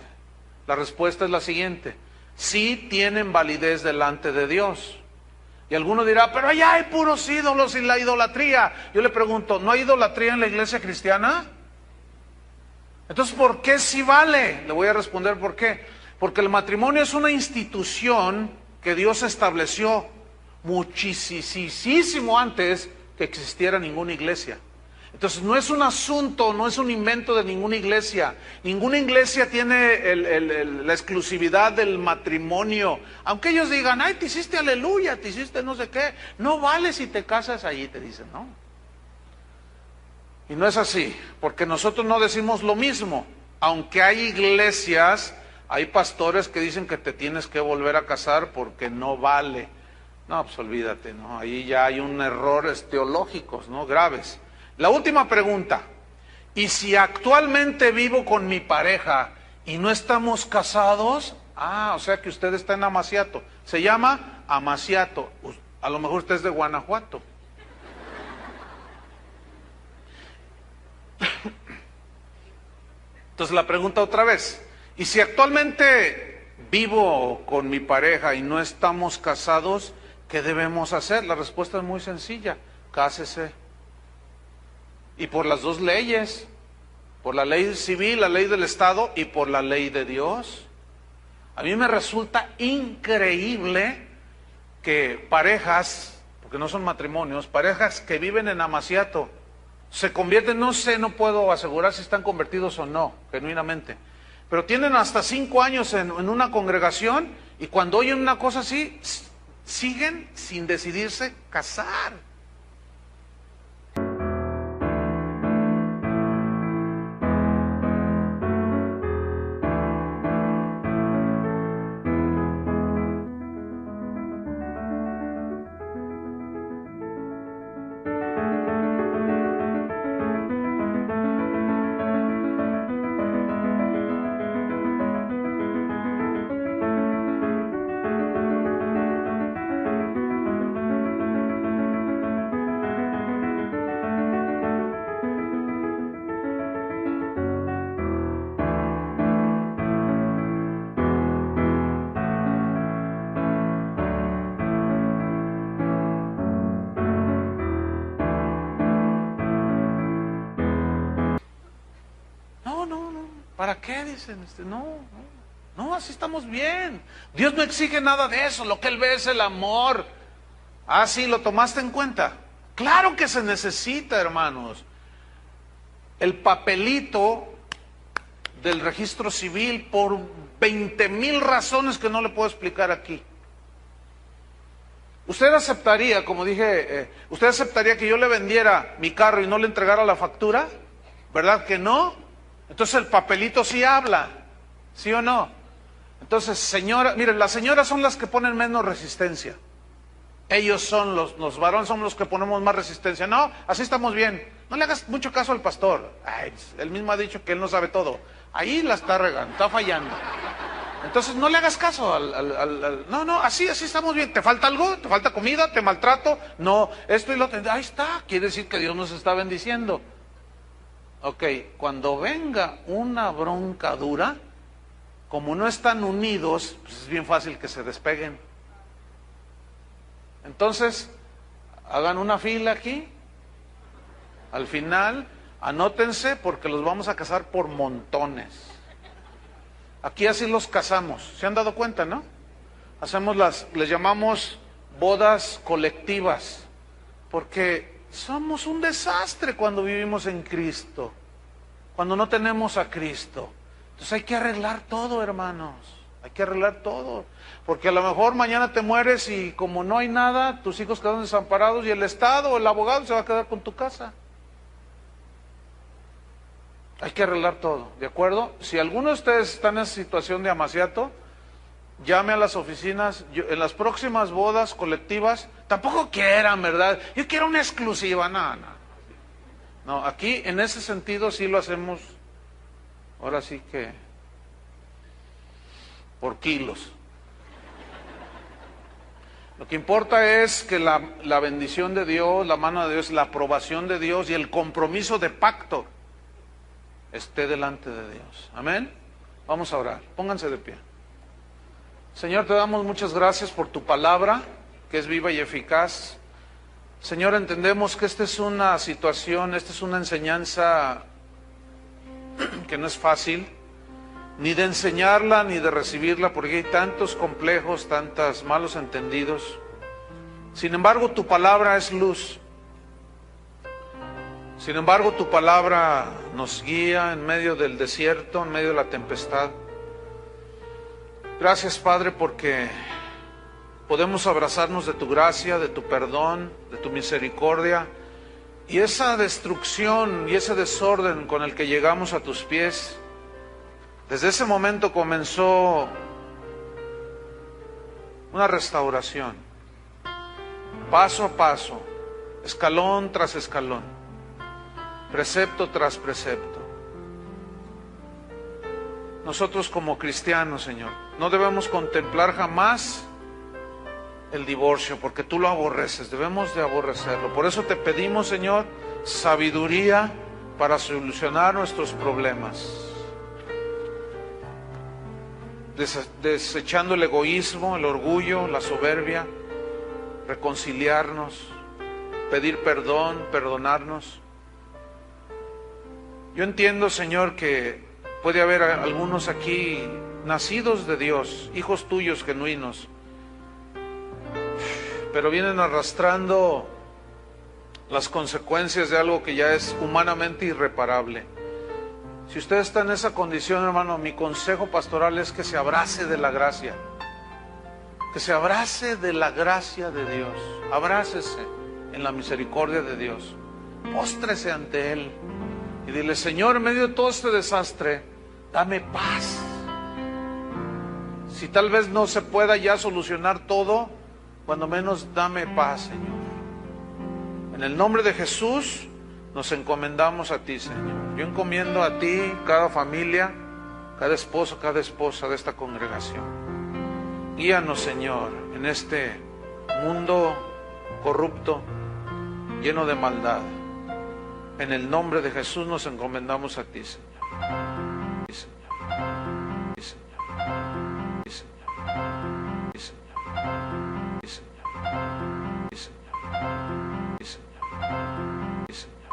La respuesta es la siguiente. Sí tienen validez delante de Dios. Y alguno dirá, pero allá hay puros ídolos y la idolatría. Yo le pregunto, ¿no hay idolatría en la iglesia cristiana? Entonces, ¿por qué sí vale? Le voy a responder por qué. Porque el matrimonio es una institución que Dios estableció muchísimo antes que existiera ninguna iglesia. Entonces no es un asunto, no es un invento de ninguna iglesia. Ninguna iglesia tiene la exclusividad del matrimonio. Aunque ellos digan, ay, te hiciste aleluya, te hiciste no sé qué. No vale si te casas allí, te dicen, ¿no? Y no es así, porque nosotros no decimos lo mismo. Aunque hay iglesias, hay pastores que dicen que te tienes que volver a casar porque no vale. No, pues olvídate, ¿no? Ahí ya hay un errores teológicos, ¿no? Graves. La última pregunta, ¿y si actualmente vivo con mi pareja y no estamos casados? O sea que usted está en amaciato. Se llama amaciato. A lo mejor usted es de Guanajuato. Entonces la pregunta otra vez, ¿y si actualmente vivo con mi pareja y no estamos casados, qué debemos hacer? La respuesta es muy sencilla, cásese. Y por las 2 leyes, por la ley civil, la ley del Estado y por la ley de Dios. A mí me resulta increíble que parejas, porque no son matrimonios, parejas que viven en Amaciato, se convierten, no sé, no puedo asegurar si están convertidos o no, genuinamente, pero tienen hasta 5 años en una congregación y cuando oyen una cosa así, siguen sin decidirse casar. ¿Para qué? Dicen, no, así estamos bien. Dios no exige nada de eso, lo que Él ve es el amor. Ah, sí, ¿lo tomaste en cuenta? Claro que se necesita, hermanos. El papelito del registro civil por 20,000 razones que no le puedo explicar aquí. ¿Usted aceptaría, como dije, usted aceptaría que yo le vendiera mi carro y no le entregara la factura? ¿Verdad que no? Entonces el papelito sí habla, ¿sí o no? Entonces, señora, miren, las señoras son las que ponen menos resistencia. Ellos son los varones, son los que ponemos más resistencia. No, así estamos bien. No le hagas mucho caso al pastor. Ay, él mismo ha dicho que él no sabe todo. Ahí la está regando, está fallando. Entonces no le hagas caso no, así estamos bien. ¿Te falta algo? ¿Te falta comida? ¿Te maltrato? No, esto y lo otro. Ahí está, quiere decir que Dios nos está bendiciendo. Ok, cuando venga una bronca dura, como no están unidos, pues es bien fácil que se despeguen. Entonces, hagan una fila aquí. Al final, anótense porque los vamos a casar por montones. Aquí así los casamos. ¿Se han dado cuenta, no? Les llamamos bodas colectivas, porque somos un desastre cuando vivimos en Cristo, cuando no tenemos a Cristo. Entonces hay que arreglar todo, hermanos, hay que arreglar todo, porque a lo mejor mañana te mueres y como no hay nada, tus hijos quedan desamparados y el Estado o el abogado se va a quedar con tu casa. Hay que arreglar todo, ¿de acuerdo? Si alguno de ustedes está en esa situación de amaciato, llame a las oficinas. En las próximas bodas colectivas, tampoco quieran, ¿verdad? Yo quiero una exclusiva, no, aquí en ese sentido sí lo hacemos, ahora sí que por kilos. Lo que importa es que la bendición de Dios, la mano de Dios, la aprobación de Dios y el compromiso de pacto esté delante de Dios. Amén. Vamos a orar. Pónganse de pie. Señor, te damos muchas gracias por tu palabra, que es viva y eficaz. Señor, entendemos que esta es una situación, esta es una enseñanza que no es fácil, ni de enseñarla, ni de recibirla, porque hay tantos complejos, tantos malos entendidos. Sin embargo, tu palabra es luz. Sin embargo, tu palabra nos guía en medio del desierto, en medio de la tempestad. Gracias, Padre, porque podemos abrazarnos de tu gracia, de tu perdón, de tu misericordia, y esa destrucción y ese desorden con el que llegamos a tus pies, desde ese momento comenzó una restauración, paso a paso, escalón tras escalón, precepto tras precepto. Nosotros como cristianos, Señor, no debemos contemplar jamás el divorcio, porque tú lo aborreces, debemos de aborrecerlo. Por eso te pedimos, Señor, sabiduría para solucionar nuestros problemas, desechando el egoísmo, el orgullo, la soberbia, reconciliarnos, pedir perdón, perdonarnos. Yo entiendo, Señor, que puede haber algunos aquí nacidos de Dios, hijos tuyos genuinos, pero vienen arrastrando las consecuencias de algo que ya es humanamente irreparable. Si usted está en esa condición, hermano, mi consejo pastoral es que se abrace de la gracia. Que se abrace de la gracia de Dios. Abrácese en la misericordia de Dios. Póstrese ante Él y dile: Señor, en medio de todo este desastre, dame paz. Si tal vez no se pueda ya solucionar todo, cuando menos dame paz, Señor. En el nombre de Jesús nos encomendamos a ti, Señor. Yo encomiendo a ti cada familia, cada esposo, cada esposa de esta congregación. Guíanos, Señor, en este mundo corrupto, lleno de maldad. En el nombre de Jesús nos encomendamos a ti, Señor. Sí, Señor. Sí, Señor. Sí, Señor. Sí, Señor. Sí, Señor. Sí, Señor. Sí, Señor. Sí, Señor. Sí, Señor.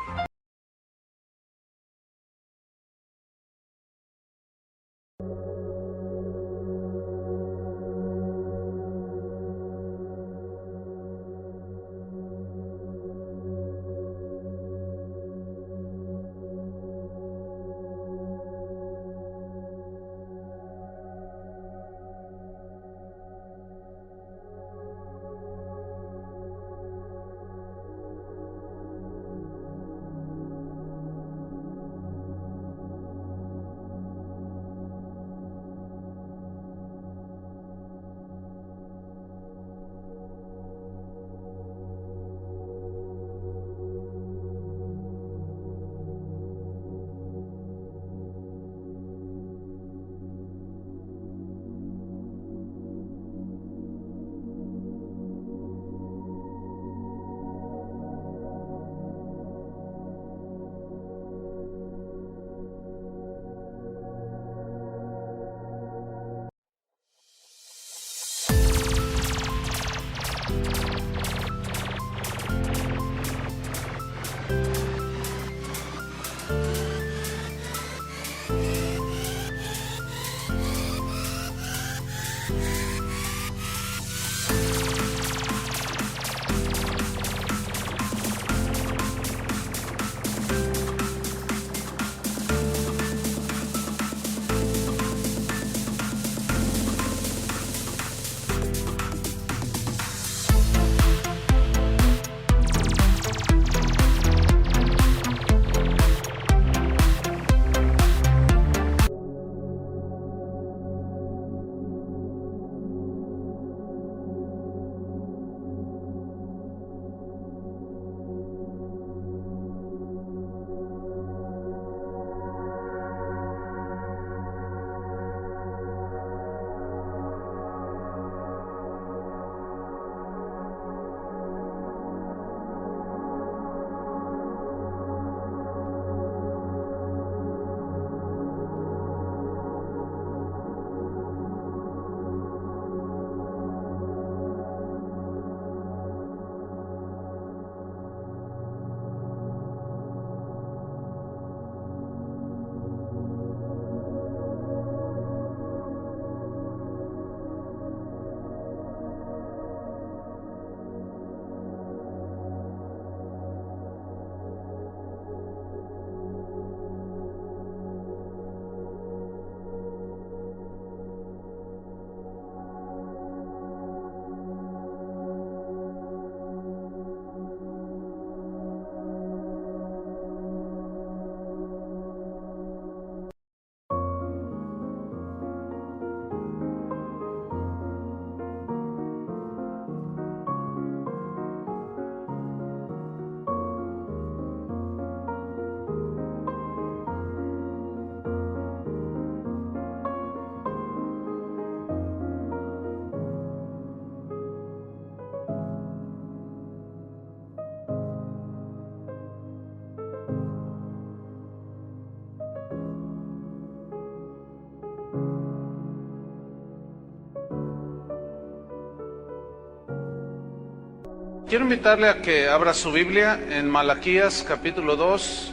Quiero invitarle a que abra su Biblia en Malaquías capítulo 2.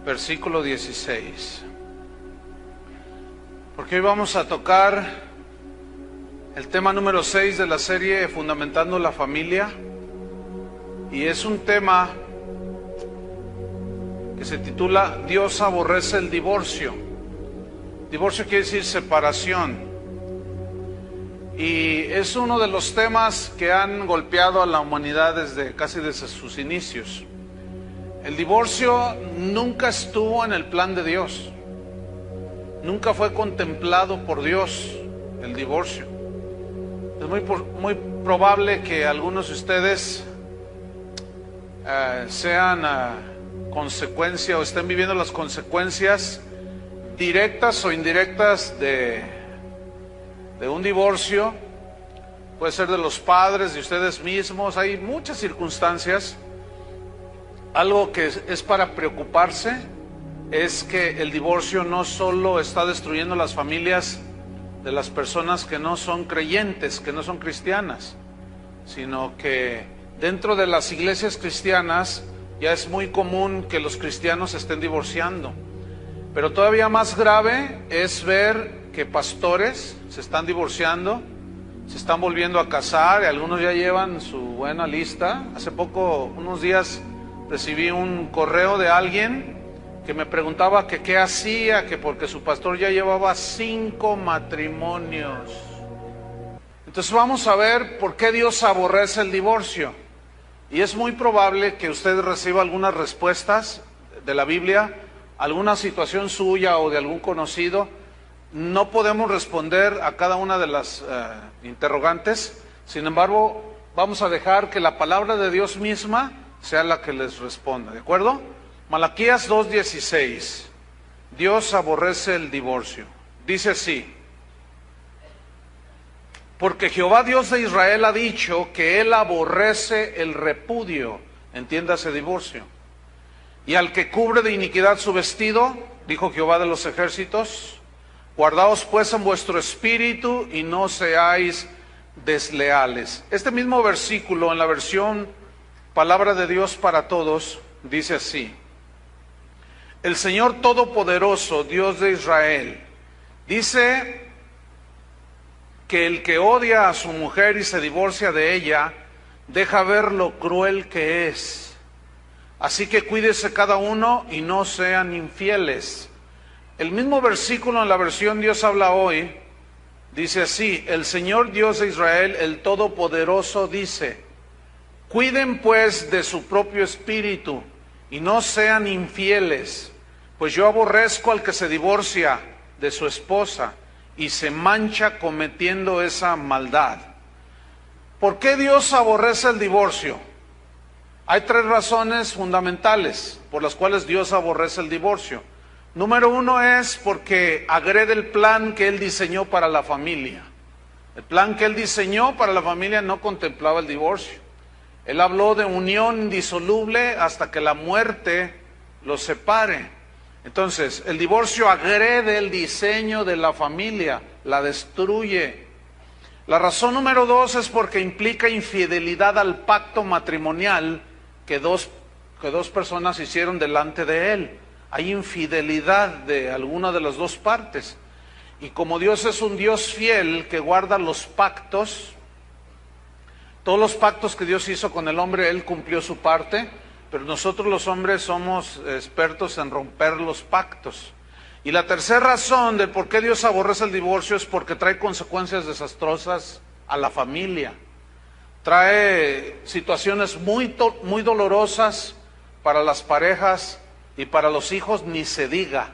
versículo 16. Porque hoy vamos a tocar el tema número 6 de la serie Fundamentando la Familia. Y es un tema que se titula Dios aborrece el divorcio. Divorcio quiere decir separación. Y es uno de los temas que han golpeado a la humanidad casi desde sus inicios. El divorcio nunca estuvo en el plan de Dios. Nunca fue contemplado por Dios el divorcio. Es muy probable que algunos de ustedes sean consecuencia o estén viviendo las consecuencias directas o indirectas de un divorcio. Puede ser de los padres, de ustedes mismos. Hay muchas circunstancias. Algo que es para preocuparse es que el divorcio no solo está destruyendo las familias de las personas que no son creyentes, que no son cristianas, sino que dentro de las iglesias cristianas ya es muy común que los cristianos se estén divorciando. Pero todavía más grave es ver que pastores se están divorciando, se están volviendo a casar, y algunos ya llevan su buena lista. Hace poco, unos días, recibí un correo de alguien que me preguntaba que qué hacía, que porque su pastor ya llevaba 5 matrimonios. Entonces vamos a ver por qué Dios aborrece el divorcio. Y es muy probable que usted reciba algunas respuestas de la Biblia, alguna situación suya o de algún conocido. No podemos responder a cada una de las interrogantes. Sin embargo, vamos a dejar que la palabra de Dios misma sea la que les responda, ¿de acuerdo? Malaquías 2:16. Dios aborrece el divorcio. Dice así: porque Jehová Dios de Israel ha dicho que Él aborrece el repudio, entiéndase divorcio, y al que cubre de iniquidad su vestido, dijo Jehová de los ejércitos. Guardaos pues en vuestro espíritu y no seáis desleales. Este mismo versículo en la versión Palabra de Dios para Todos dice así: el Señor Todopoderoso, Dios de Israel, dice que el que odia a su mujer y se divorcia de ella, deja ver lo cruel que es. Así que cuídese cada uno y no sean infieles. El mismo versículo en la versión Dios habla hoy, dice así: el Señor Dios de Israel, el Todopoderoso, dice: cuiden pues de su propio espíritu y no sean infieles, pues yo aborrezco al que se divorcia de su esposa y se mancha cometiendo esa maldad. ¿Por qué Dios aborrece el divorcio? Hay 3 razones fundamentales por las cuales Dios aborrece el divorcio. Número 1 es porque agrede el plan que Él diseñó para la familia. El plan que Él diseñó para la familia no contemplaba el divorcio. Él habló de unión indisoluble hasta que la muerte los separe. Entonces, el divorcio agrede el diseño de la familia, la destruye. La razón número 2 es porque implica infidelidad al pacto matrimonial que dos personas hicieron delante de Él. Hay infidelidad de alguna de las dos partes. Y como Dios es un Dios fiel que guarda los pactos, todos los pactos que Dios hizo con el hombre, Él cumplió su parte, pero nosotros los hombres somos expertos en romper los pactos. Y la tercera razón de por qué Dios aborrece el divorcio es porque trae consecuencias desastrosas a la familia. Trae situaciones muy dolorosas para las parejas y para los hijos, ni se diga.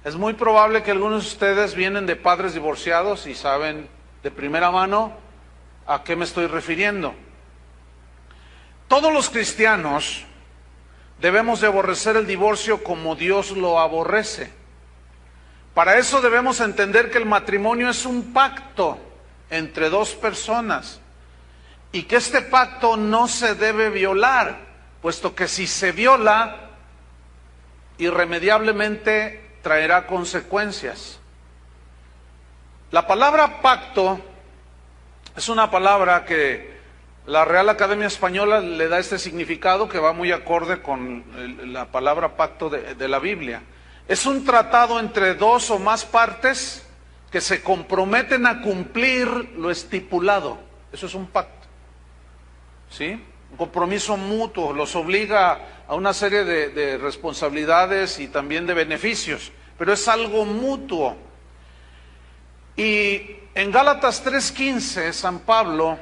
Es muy probable que algunos de ustedes vienen de padres divorciados y saben de primera mano a qué me estoy refiriendo. Todos los cristianos debemos de aborrecer el divorcio como Dios lo aborrece. Para eso debemos entender que el matrimonio es un pacto entre 2 personas y que este pacto no se debe violar, puesto que si se viola, irremediablemente traerá consecuencias. La palabra pacto es una palabra que La Real Academia Española le da este significado que va muy acorde con la palabra pacto de la Biblia. Es un tratado entre dos o más partes que se comprometen a cumplir lo estipulado. Eso es un pacto, ¿sí? Un compromiso mutuo, los obliga a una serie de responsabilidades y también de beneficios, pero es algo mutuo. Y en Gálatas 3:15, San Pablo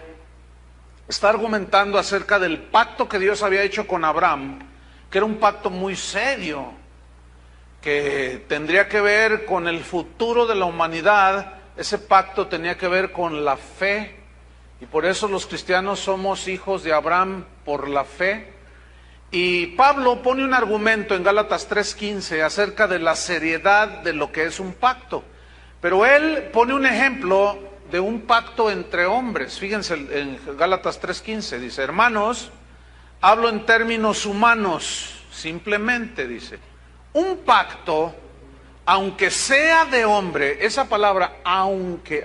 está argumentando acerca del pacto que Dios había hecho con Abraham, que era un pacto muy serio, que tendría que ver con el futuro de la humanidad. Ese pacto tenía que ver con la fe, y por eso los cristianos somos hijos de Abraham por la fe. Y Pablo pone un argumento en Gálatas 3:15 acerca de la seriedad de lo que es un pacto, pero él pone un ejemplo de un pacto entre hombres. Fíjense en Gálatas 3:15, dice: hermanos, hablo en términos humanos, simplemente, dice, un pacto, aunque sea de hombre. Esa palabra aunque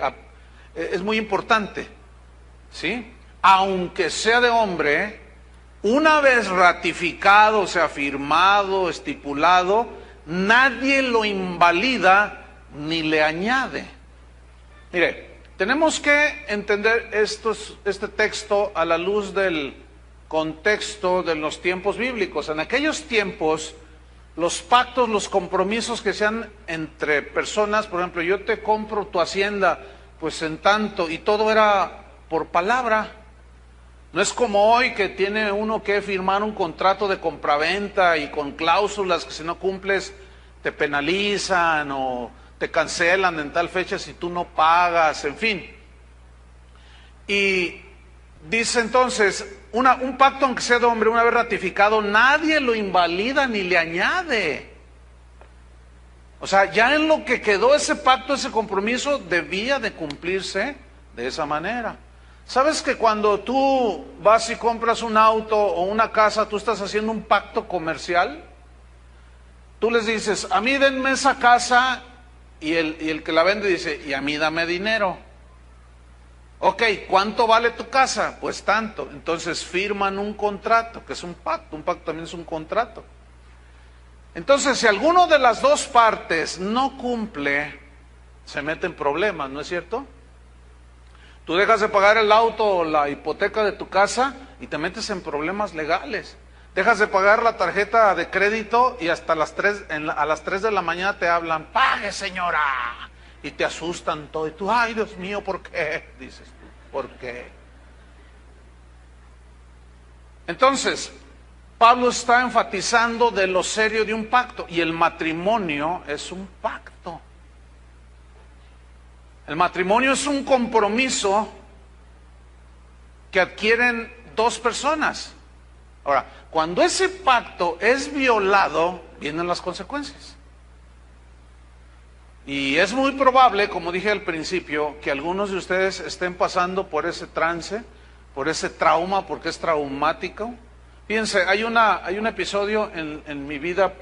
es muy importante, ¿sí? Aunque sea de hombre, una vez ratificado, o sea, firmado, estipulado, nadie lo invalida ni le añade. Mire, tenemos que entender este texto a la luz del contexto de los tiempos bíblicos. En aquellos tiempos, los pactos, los compromisos que sean entre personas, por ejemplo, yo te compro tu hacienda, pues en tanto, y todo era por palabra. No es como hoy que tiene uno que firmar un contrato de compraventa y con cláusulas que si no cumples te penalizan o te cancelan en tal fecha si tú no pagas, en fin. Y dice entonces, un pacto aunque sea de hombre, una vez ratificado, nadie lo invalida ni le añade. O sea, ya en lo que quedó ese pacto, ese compromiso, debía de cumplirse de esa manera. ¿Sabes que cuando tú vas y compras un auto o una casa, tú estás haciendo un pacto comercial? Tú les dices, a mí denme esa casa, y el que la vende dice, y a mí dame dinero. Ok, ¿cuánto vale tu casa? Pues tanto. Entonces firman un contrato, que es un pacto también es un contrato. Entonces, si alguno de las dos partes no cumple, se mete en problemas, ¿no es cierto? Tú dejas de pagar el auto o la hipoteca de tu casa y te metes en problemas legales. Dejas de pagar la tarjeta de crédito y hasta a las 3 de la mañana te hablan, pague señora, y te asustan todo, y tú, ay Dios mío, ¿por qué? Dices tú, ¿por qué? Entonces, Pablo está enfatizando de lo serio de un pacto, y el matrimonio es un pacto. El matrimonio es un compromiso que adquieren dos personas. Ahora, cuando ese pacto es violado, vienen las consecuencias. Y es muy probable, como dije al principio, que algunos de ustedes estén pasando por ese trance, por ese trauma, porque es traumático. Fíjense, hay un episodio en mi vida